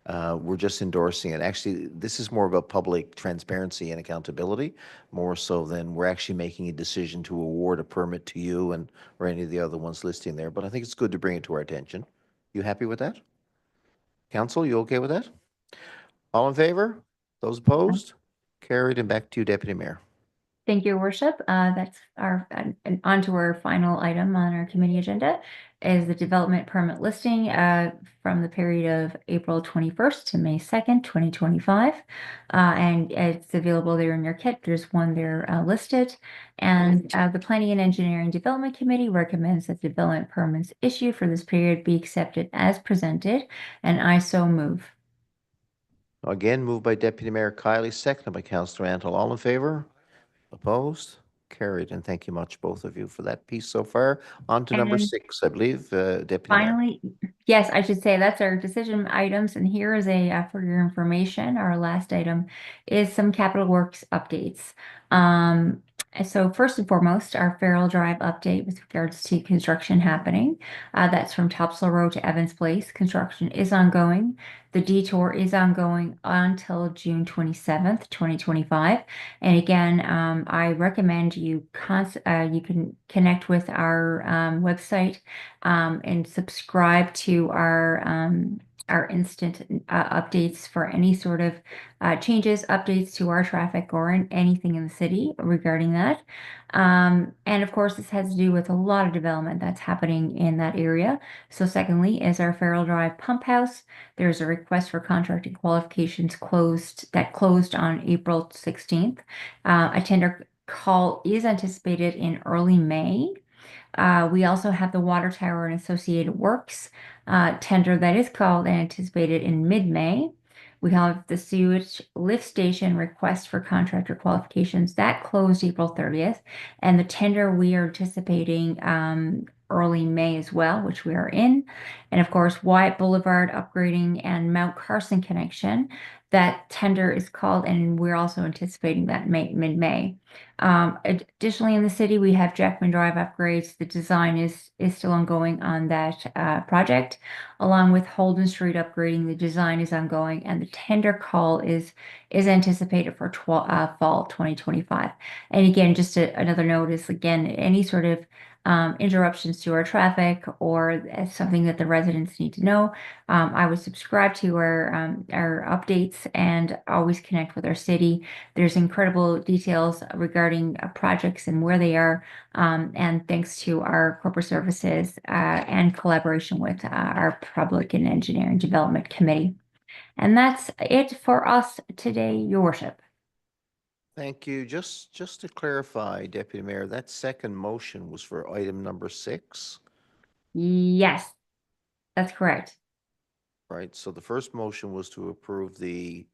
We're just endorsing it. Actually, this is more about public transparency and accountability, more so than we're actually making a decision to award a permit to you or any of the other ones listing there. But I think it's good to bring it to our attention. You happy with that? Council, you okay with that? All in favor? Those opposed? Carried. And back to you, Deputy Mayor. Thank you, Your Worship. That's on to our final item on our committee agenda is the development permit listing from the period of April 21st to May 2nd, 2025. And it's available there in your kit. There's one there listed. And the Planning and Engineering Development Committee recommends that development permits issued for this period be accepted as presented. And I so move. Again, moved by Deputy Mayor Kiley, seconded by Councillor Antle. All in favor? Opposed? Carried. And thank you much, both of you, for that piece so far. On to number 6, I believe, Deputy Mayor. Finally, yes, I should say that's our decision items. And here is for your information, our last item is some capital works updates. So first and foremost, our Farrell Drive update with regards to construction happening. That's from Topsail Road to Evans Place. Construction is ongoing. The detour is ongoing until June 27th, 2025. And again, I recommend you can connect with our website and subscribe to our instant updates for any sort of changes, updates to our traffic or anything in the city regarding that. And of course, this has to do with a lot of development that's happening in that area. So secondly is our Farrell Drive pump house. There's a request for contracting qualifications closed on April 16th. A tender call is anticipated in early May. We also have the water tower and associated works tender that is called and anticipated in mid-May. We have the sewage lift station request for contractor qualifications that closed April 30th. And the tender we are anticipating early May as well, which we are in. And of course, Wyatt Boulevard upgrading and Mount Carson connection. That tender is called, and we're also anticipating that mid-May. Additionally, in the city, we have Jackman Drive upgrades. The design is still ongoing on that project, along with Holden Street upgrading. The design is ongoing, and the tender call is anticipated for fall 2025. And again, just another note is again any sort of interruptions to our traffic or as something that the residents need to know, I would subscribe to our updates and always connect with our city. There's incredible details regarding projects and where they are. And thanks to our corporate services and collaboration with our Public and Engineering Development Committee. And that's it for us today, Your Worship. Thank you. Just to clarify, Deputy Mayor, that second motion was for item number 6, Yes, that's correct. right? So the first motion was to approve the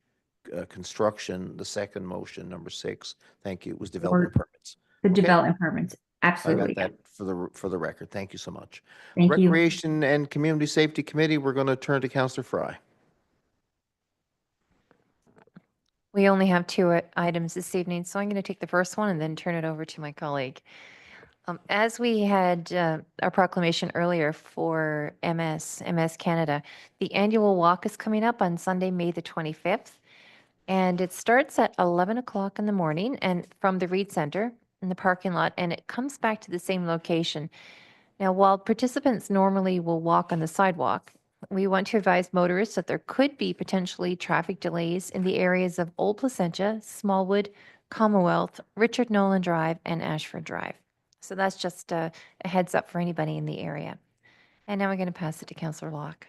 construction. The second motion, number 6, thank you, was development permits. The Okay. development permits. I Absolutely. got that for the record. Thank you so much. Thank you. Recreation and Community Safety Committee, we're going to turn to Councillor Fry. We only have 2 items this evening, so I'm going to take the first one and then turn it over to my colleague. As we had our proclamation earlier for MS Canada, the annual walk is coming up on Sunday, May the 25th, and it starts at 11 o'clock in the morning and from the Reed Center in the parking lot, and it comes back to the same location. Now, while participants normally will walk on the sidewalk, we want to advise motorists that there could be potentially traffic delays in the areas of Old Placentia, Smallwood, Commonwealth, Richard Nolan Drive, and Ashford Drive. So that's just a heads up for anybody in the area. And now we're going to pass it to Councillor Locke.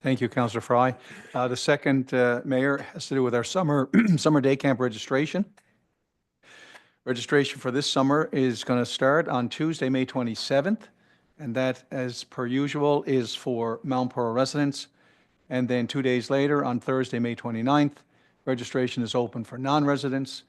Thank you, Councillor Fry. The second, Mayor, has to do with our summer day camp registration. Registration for this summer is going to start on Tuesday, May 27th, and that, as per usual, is for Mount Pearl residents. And then 2 days later, on Thursday, May 29th, registration is open for non-residents,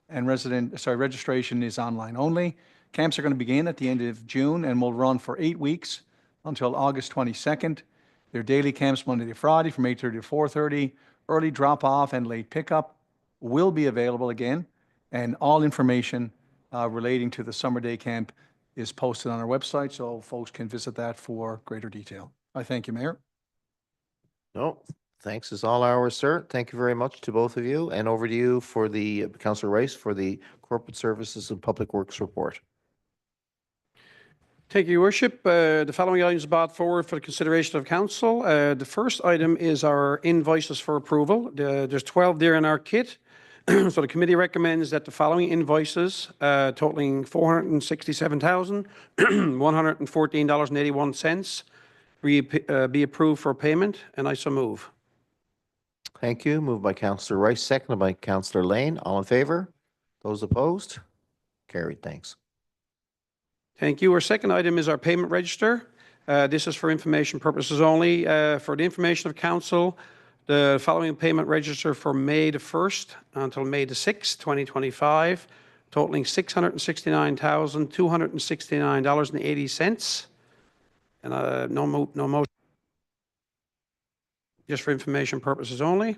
and registration is online only. Camps are going to begin at the end of June and will run for 8 weeks until August 22nd. They're daily camps Monday to Friday from 8:30 to 4:30. Early drop-off and late pickup will be available again, and all information relating to the summer day camp is posted on our website, so folks can visit that for greater detail. I thank you, Mayor. No, thanks is all ours, sir. Thank you very much to both of you. And over to you for the Councillor Rice for the Corporate Services and Public Works report. Thank you, Your Worship. The following items are brought forward for the consideration of council. The first item is our invoices for approval. There's 12 there in our kit. So the committee recommends that the following invoices totaling $467,114.81 be approved for payment, and I so move. Thank you. Moved by Councillor Rice, seconded by Councillor Lane. All in favor? Those opposed? Carried. Thanks. Thank you. Our second item is our payment register. This is for information purposes only. For the information of council, the following payment register for May the 1st until May the 6th, 2025, totaling $669,269.80. And no motion. Just for information purposes only.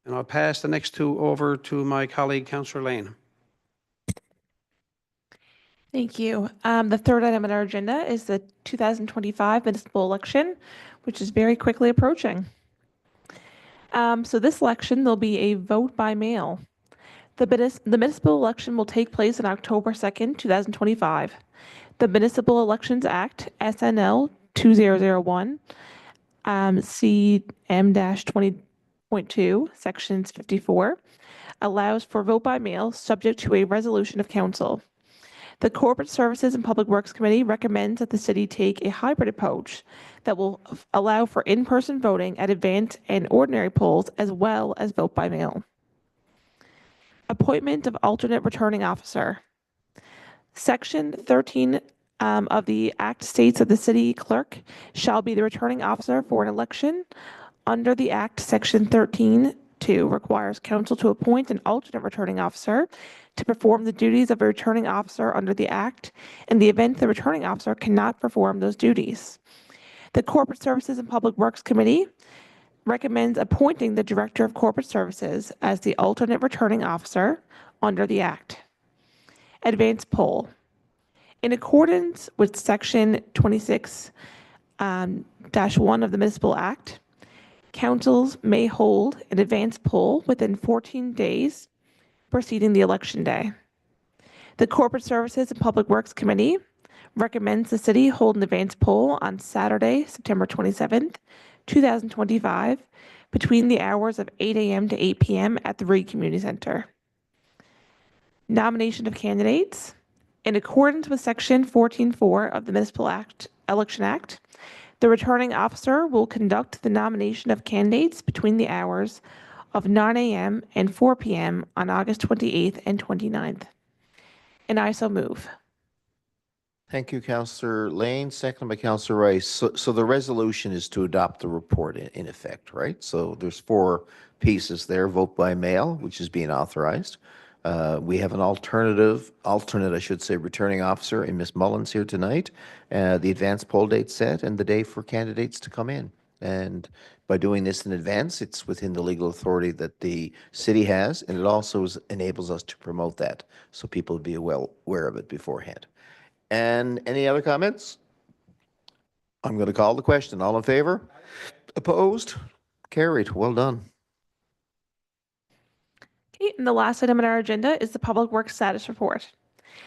And I'll pass the next 2 over to my colleague, Councillor Lane. Thank you. The third item on our agenda is the 2025 municipal election, which is very quickly approaching. So this election, there'll be a vote by mail. The municipal election will take place on October 2nd, 2025. The Municipal Elections Act, SNL 2001, CM-20.2, Sections 54, allows for vote by mail subject to a resolution of council. The Corporate Services and Public Works Committee recommends that the city take a hybrid approach that will allow for in-person voting at advanced and ordinary polls as well as vote by mail. Appointment of alternate returning officer. Section 13 of the Act states that the city clerk shall be the returning officer for an election. Under the Act, Section 13(2) requires council to appoint an alternate returning officer to perform the duties of a returning officer under the Act in the event the returning officer cannot perform those duties. The Corporate Services and Public Works Committee recommends appointing the Director of Corporate Services as the alternate returning officer under the Act. Advance poll. In accordance with Section 26-1 of the Municipal Act, councils may hold an advance poll within 14 days preceding the election day. The Corporate Services and Public Works Committee recommends the city hold an advance poll on Saturday, September 27th, 2025, between the hours of 8 a.m. to 8 p.m. at the Reed Community Center. Nomination of candidates. In accordance with Section 14.4 of the Municipal Election Act, the returning officer will conduct the nomination of candidates between the hours of 9 a.m. and 4 p.m. on August 28th and 29th. And I so move. Thank you, Councillor Lane, seconded by Councillor Rice. So the resolution is to adopt the report in effect, right? So there's 4 pieces there: vote by mail, which is being authorized. We have an alternate, I should say, returning officer in Ms. Mullins here tonight. The advance poll date set and the day for candidates to come in. And by doing this in advance, it's within the legal authority that the city has, and it also enables us to promote that so people be well aware of it beforehand. And any other comments? I'm going to call the question. All in favor? Opposed? Carried. Well done. Okay, and the last item on our agenda is the Public Works Status Report.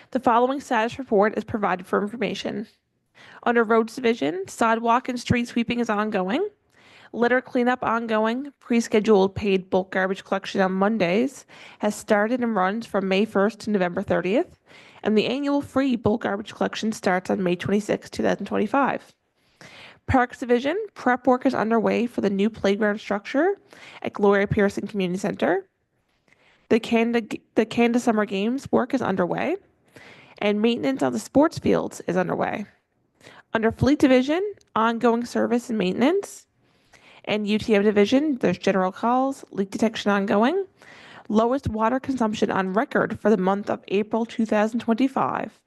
The following status report is provided for information. Under Roads Division, sidewalk and street sweeping is ongoing. Litter cleanup ongoing. Pre-scheduled paid bulk garbage collection on Mondays has started and runs from May 1st to November 30th. And the annual free bulk garbage collection starts on May 26, 2025. Parks Division, prep work is underway for the new playground structure at Gloria Pearson Community Center. The Canada Summer Games work is underway, and maintenance on the sports fields is underway. Under Fleet Division, ongoing service and maintenance. And UTM Division, there's general calls, leak detection ongoing. Lowest water consumption on record for the month of April 2025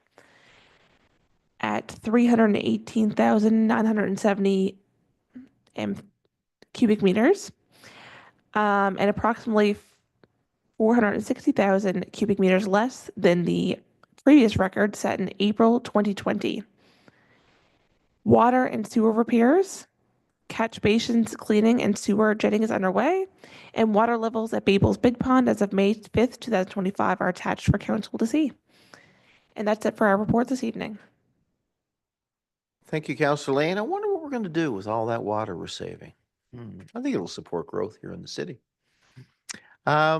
at 318,970 cubic meters, and approximately 460,000 cubic meters less than the previous record set in April 2020. Water and sewer repairs, catch basins cleaning and sewer jetting is underway, and water levels at Babel's Big Pond as of May 5th, 2025 are attached for council to see. And that's it for our report this evening. Thank you, Councillor Lane. I wonder what we're going to do with all that water we're saving. I think it'll support growth here in the city. I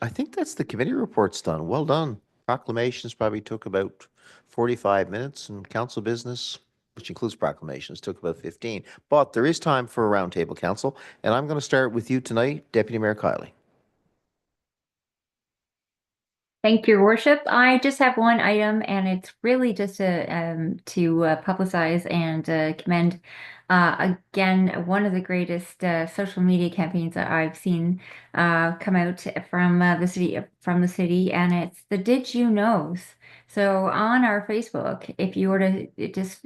think that's the committee reports done. Well done. Proclamations probably took about 45 minutes, and council business, which includes proclamations, took about 15. But there is time for a roundtable, council, and I'm going to start with you tonight, Deputy Mayor Kiley. Thank you, Your Worship. I just have one item, and it's really just to publicize and commend again one of the greatest social media campaigns that I've seen come out from the city, and it's the Did You Knows. So on our Facebook, if you were to just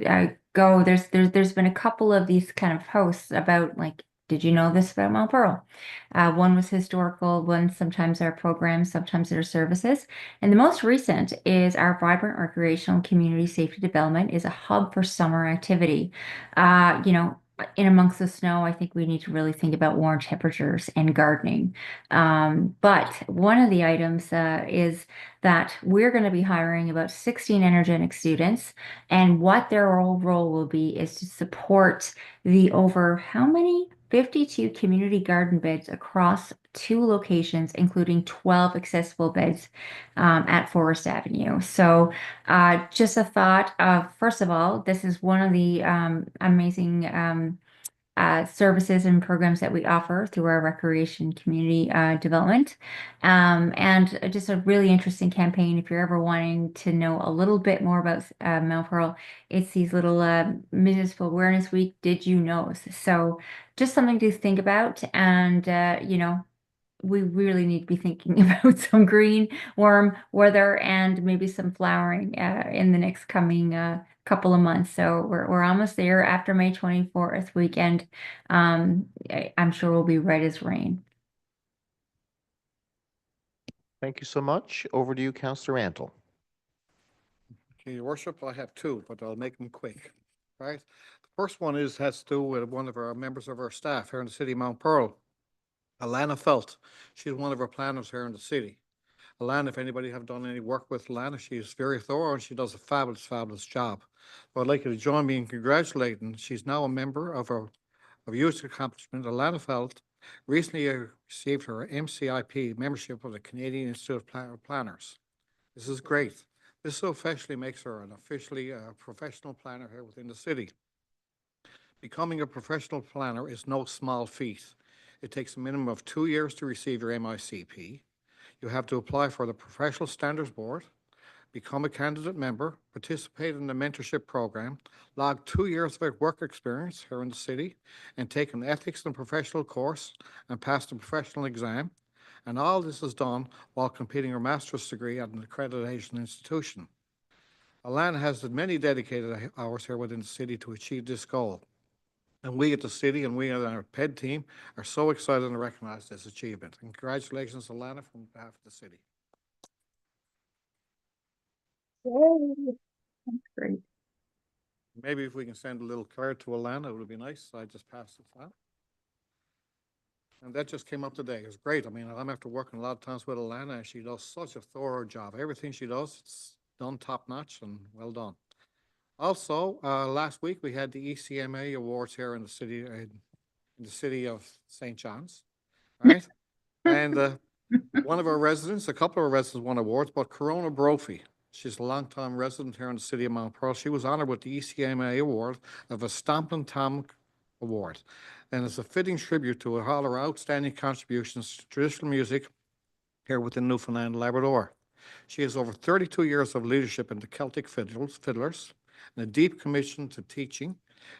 go, there's been a couple of these kind of posts about like, did you know this about Mount Pearl? One was historical, one sometimes our programs, sometimes their services. And the most recent is our Vibrant Recreational Community Safety Development is a hub for summer activity. In amongst the snow, I think we need to really think about warm temperatures and gardening. But one of the items is that we're going to be hiring about 16 energetic students, and what their role will be is to support the over how many? 52 community garden beds across 2 locations, including 12 accessible beds at Forest Avenue. So just a thought of, first of all, this is one of the amazing services and programs that we offer through our recreation community development. And just a really interesting campaign. If you're ever wanting to know a little bit more about Mount Pearl, it's these little Municipal Awareness Week Did You Knows. So just something to think about. And, we really need to be thinking about some green, warm weather and maybe some flowering in the next coming couple of months. So we're almost there after May 24th weekend. I'm sure we'll be right as rain. Thank you so much. Over to you, Councillor Antle. Okay, Your Worship, I have 2, but I'll make them quick. Right. The first one has to do with one of our members of our staff here in the city of Mount Pearl, Alana Felt. She's one of our planners here in the city. Alana, if anybody have done any work with Alana, she's very thorough and she does a fabulous, fabulous job. So I'd like you to join me in congratulating. She's now a member of youth accomplishment. Alana Felt recently received her MCIP membership of the Canadian Institute of Planners. This is great. This officially makes her an officially professional planner here within the city. Becoming a professional planner is no small feat. It takes a minimum of 2 years to receive your MICP. You have to apply for the Professional Standards Board, become a candidate member, participate in the mentorship program, log 2 years of work experience here in the city, and take an ethics and professional course and pass the professional exam. And all this is done while completing her master's degree at an accreditation institution. Alana has many dedicated hours here within the city to achieve this goal. And we at the city and we at our PED team are so excited to recognize this achievement. And congratulations, Alana, from behalf of the city. Great. Maybe if we can send a little card to Alana, it would be nice. I just passed it out. And that just came up today. It was great. I mean, I'm after working a lot of times with Alana, and she does such a thorough job. Everything she does, it's done top notch and well done. Also, last week we had the ECMA awards here in the city of St. John's, right? And one of our residents, a couple of our residents won awards, but Corona Brophy, she's a longtime resident here in the city of Mount Pearl. She was honored with the ECMA award of a Stompin' Tom Award. And it's a fitting tribute to all her outstanding contributions to traditional music here within Newfoundland and Labrador. She has over 32 years of leadership in the Celtic Fiddlers and a deep commitment to teaching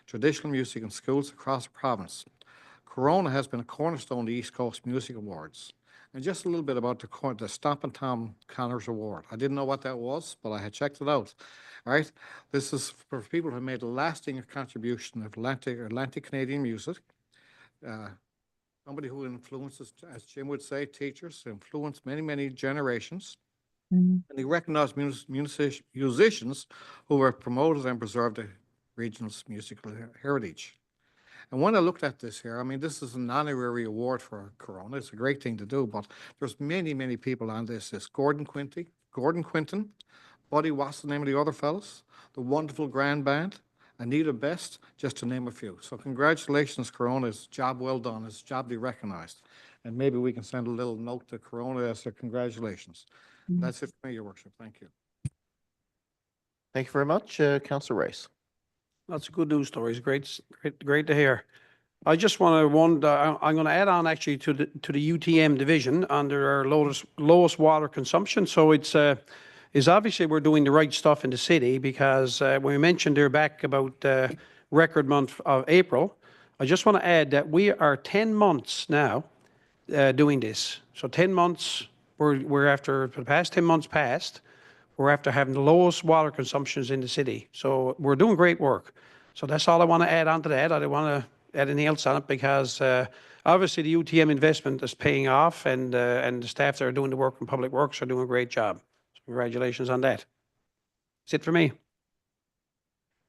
traditional music in schools across the province. Corona has been a cornerstone of the East Coast Music Awards. And just a little bit about the Stompin' Tom Connors Award. I didn't know what that was, but I had checked it out. Right? This is for people who made a lasting contribution to Atlantic Canadian music. Somebody who influences, as Jim would say, teachers, influenced many, many generations. And he recognized musicians who were promoted and preserved the region's musical heritage. And when I looked at this here, I mean, this is an honorary award for Corona. It's a great thing to do, but there's many, many people on this. There's Gordon Quinton, Buddy, what's the name of the other fellows? The Wonderful Grand Band, Anita Best, just to name a few. So congratulations, Corona. It's a job well done. It's a job to be recognized. And maybe we can send a little note to Corona as a congratulations. That's it for me, Your Worship. Thank you. Thank you very much, Councillor Rice. That's a good news story. It's great to hear. I just want to I'm going to add on actually to the UTM division under our lowest water consumption. So it's obviously we're doing the right stuff in the city because when we mentioned there back about record month of April, I just want to add that we are 10 months now doing this. So 10 months, we're after, for the past 10 months past, we're after having the lowest water consumptions in the city. So we're doing great work. So that's all I want to add on to that. I don't want to add anything else on it because obviously the UTM investment is paying off and the staff that are doing the work in Public Works are doing a great job. So congratulations on that. That's it for me.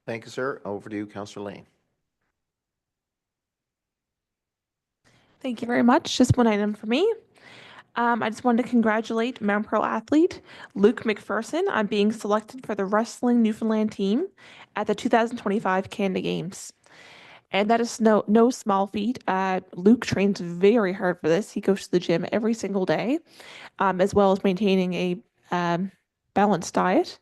Thank you, sir. Over to you, Councillor Lane. Thank you very much. Just one item for me. I just wanted to congratulate Mount Pearl athlete Luke McPherson on being selected for the Wrestling Newfoundland team at the 2025 Canada Games. And that is no small feat. Luke trains very hard for this. He goes to the gym every single day, as well as maintaining a balanced diet.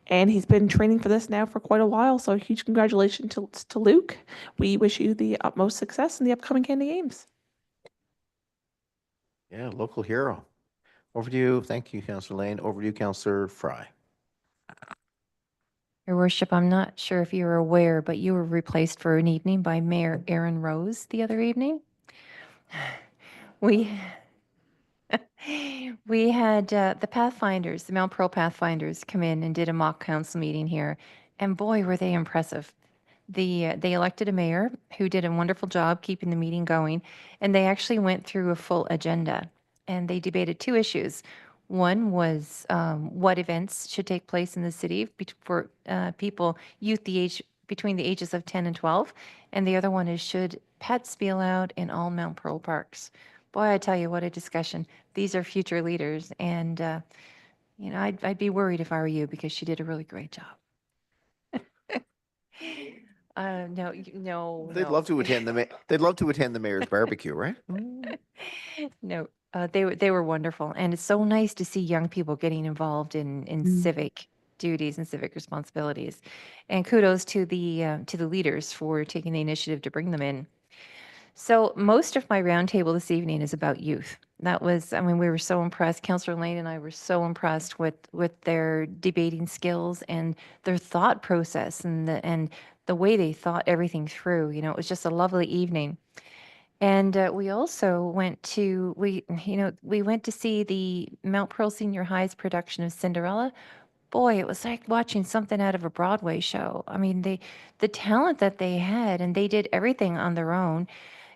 And he's been training for this now for quite a while. So huge congratulations to Luke. We wish you the utmost success in the upcoming Canada Games. Yeah, local hero. Over to you. Thank you, Councillor Lane. Over to you, Councillor Fry. Your Worship, I'm not sure if you were aware, but you were replaced for an evening by Mayor Aaron Rose the other evening. We had the Pathfinders, the Mount Pearl Pathfinders, come in and did a mock council meeting here, and boy, were they impressive. They elected a mayor who did a wonderful job keeping the meeting going, and they actually went through a full agenda, and they debated two issues. One was what events should take place in the city for people, youth between the ages of 10 and 12, and the other one is should pets be allowed in all Mount Pearl parks. boy, I tell you, what a discussion. These are future leaders. And, I'd be worried if I were you because she did a really great job. No, no, They'd love to attend they'd love to attend the mayor's barbecue, right? No, they were wonderful, and it's so nice to see young people getting involved in civic duties and civic responsibilities. And kudos to the leaders for taking the initiative to bring them in. So most of my roundtable this evening is about youth. I mean, we were so impressed. Councillor Lane and I were so impressed with their debating skills and their thought process and the way they thought everything through. It was just a lovely evening. And we also we went to see the Mount Pearl Senior High's production of Cinderella. Boy, it was like watching something out of a Broadway show. I mean, the talent that they had, and they did everything on their own.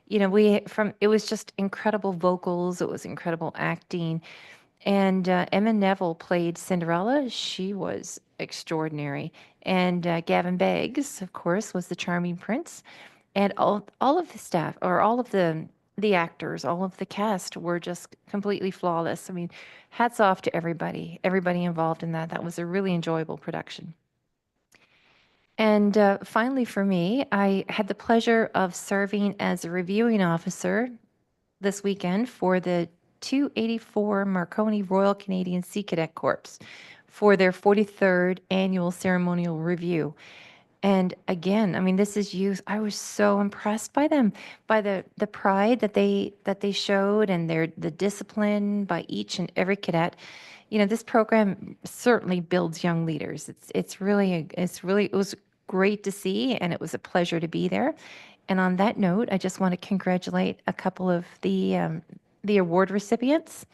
It was just incredible vocals. It was incredible acting. And Emma Neville played Cinderella. She was extraordinary. And Gavin Beggs, of course, was the charming prince. And all of the staff, or all of the actors, all of the cast were just completely flawless. I mean, hats off to everybody involved in that. That was a really enjoyable production. And finally, for me, I had the pleasure of serving as a reviewing officer this weekend for the 284 Marconi Royal Canadian Sea Cadet Corps for their 43rd annual ceremonial review. And again, I mean, this is youth. I was so impressed by them, by the pride that they showed and the discipline by each and every cadet. This program certainly builds young leaders. It was great to see, and it was a pleasure to be there. And on that note, I just want to congratulate a couple of the award recipients.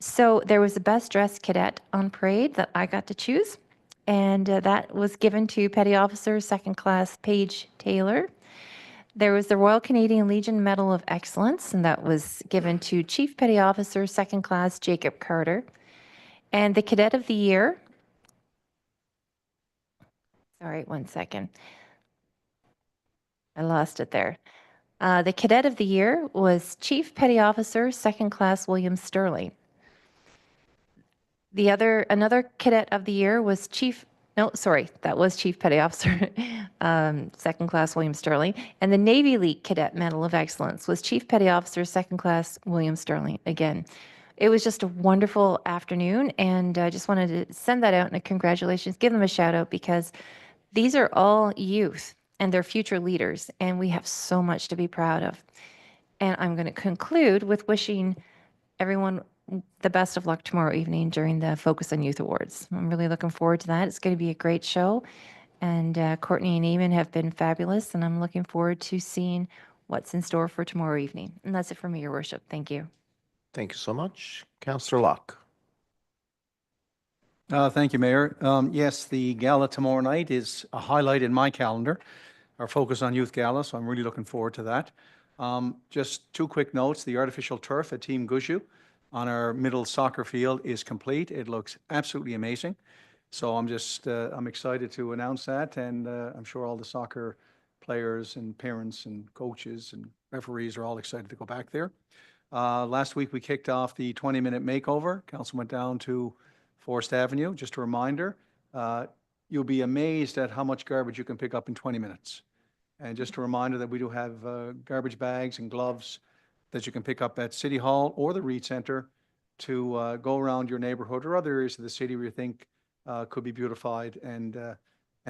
So there was the best dressed cadet on parade that I got to choose. And that was given to Petty Officer Second Class Paige Taylor. There was the Royal Canadian Legion Medal of Excellence, and that was given to Chief Petty Officer Second Class Jacob Carter. And the Cadet of the Year, sorry, 1 second. I lost it there. The Cadet of the Year was Chief Petty Officer Second Class William Sterling. Another Cadet of the Year was Chief Petty Officer Second Class William Sterling. And the Navy League Cadet Medal of Excellence was Chief Petty Officer Second Class William Sterling. Again, it was just a wonderful afternoon, and I just wanted to send that out and a congratulations, give them a shout out, because these are all youth and they're future leaders, and we have so much to be proud of. And I'm going to conclude with wishing everyone the best of luck tomorrow evening during the Focus on Youth Awards. I'm really looking forward to that. It's going to be a great show. And Courtney and Eamon have been fabulous, and I'm looking forward to seeing what's in store for tomorrow evening. And that's it for me, Your Worship. Thank you. Thank you so much. Councillor Locke. Thank you, Mayor. Yes, the gala tomorrow night is a highlight in my calendar, our Focus on Youth Gala, so I'm really looking forward to that. Just two quick notes. The artificial turf at Team Gushue on our middle soccer field is complete. It looks absolutely amazing. So I'm excited to announce that, and I'm sure all the soccer players and parents and coaches and referees are all excited to go back there. Last week we kicked off the 20-minute makeover. Council went down to Forest Avenue. Just a reminder, you'll be amazed at how much garbage you can pick up in 20 minutes. And just a reminder that we do have garbage bags and gloves that you can pick up at City Hall or the Reed Center to go around your neighborhood or other areas of the city where you think could be beautified and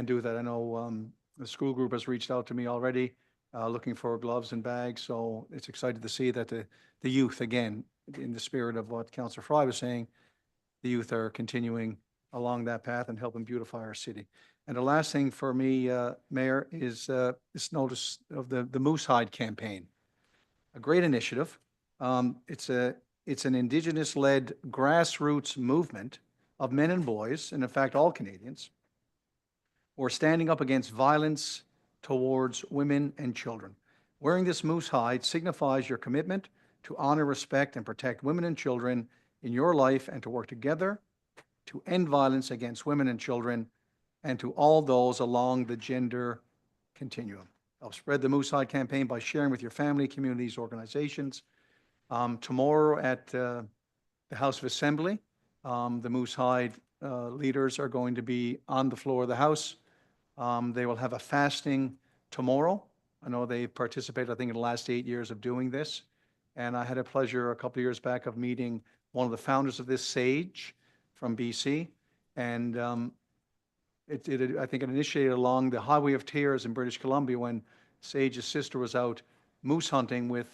do that. I know the school group has reached out to me already looking for gloves and bags, so it's exciting to see that the youth, again, in the spirit of what Councillor Fry was saying, the youth are continuing along that path and helping beautify our city. And the last thing for me, Mayor, is this notice of the Moose Hide campaign. A great initiative. It's an Indigenous-led grassroots movement of men and boys, and in fact all Canadians, who are standing up against violence towards women and children. Wearing this moose hide signifies your commitment to honor, respect, and protect women and children in your life, and to work together to end violence against women and children and to all those along the gender continuum. Help spread the Moose Hide campaign by sharing with your family, communities, organizations. Tomorrow at the House of Assembly, the Moose Hide leaders are going to be on the floor of the House. They will have a fasting tomorrow. I know they participated, I think, in the last 8 years of doing this. And I had a pleasure a couple of years back of meeting one of the founders of this, Sage, from BC. And I think it initiated along the Highway of Tears in British Columbia when Sage's sister was out moose hunting with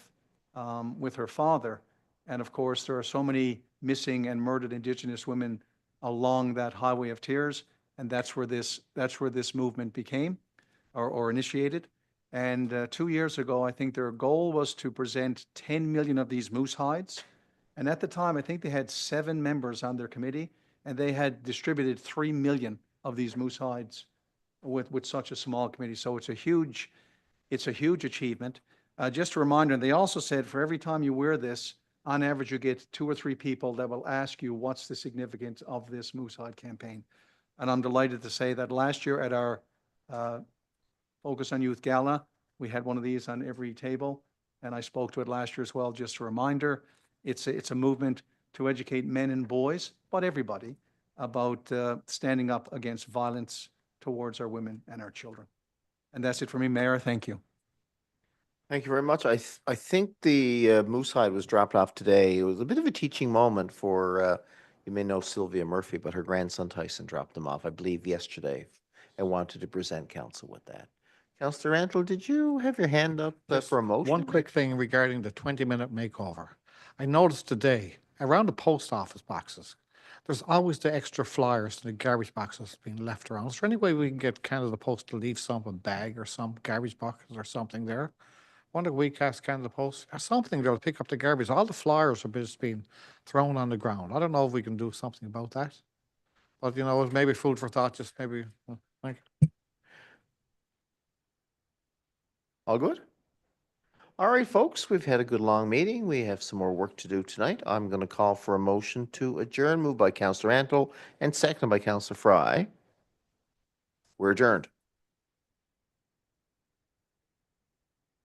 her father. And of course, there are so many missing and murdered Indigenous women along that Highway of Tears. And that's where this movement became or initiated. And 2 years ago, I think their goal was to present 10 million of these moose hides. And at the time, I think they had 7 members on their committee, and they had distributed 3 million of these moose hides with such a small committee. So it's a huge achievement. Just a reminder, they also said for every time you wear this, on average, you get 2 or 3 people that will ask you what's the significance of this moose hide campaign. And I'm delighted to say that last year at our Focus on Youth Gala, we had one of these on every table, and I spoke to it last year as well. Just a reminder, it's a movement to educate men and boys, but everybody, about standing up against violence towards our women and our children. And that's it for me, Mayor. Thank you. Thank you very much. I think the moose hide was dropped off today. It was a bit of a teaching moment for, you may know Sylvia Murphy, but her grandson Tyson dropped them off, I believe, yesterday, and wanted to present council with that. Councillor Antle, did you have your hand up for a motion? One quick thing regarding the 20-minute makeover. I noticed today, around the post office boxes, there's always the extra flyers in the garbage boxes being left around. Is there any way we can get Canada Post to leave some, a bag or some garbage boxes or something there? Wonder if we can ask Canada Post or something there to pick up the garbage. All the flyers are just being thrown on the ground. I don't know if we can do something about that. But, you know, maybe food for thought, just maybe, thank you. All good? All right, folks, we've had a good long meeting. We have some more work to do tonight. I'm going to call for a motion to adjourn, moved by Councillor Antle and seconded by Councillor Fry. We're adjourned.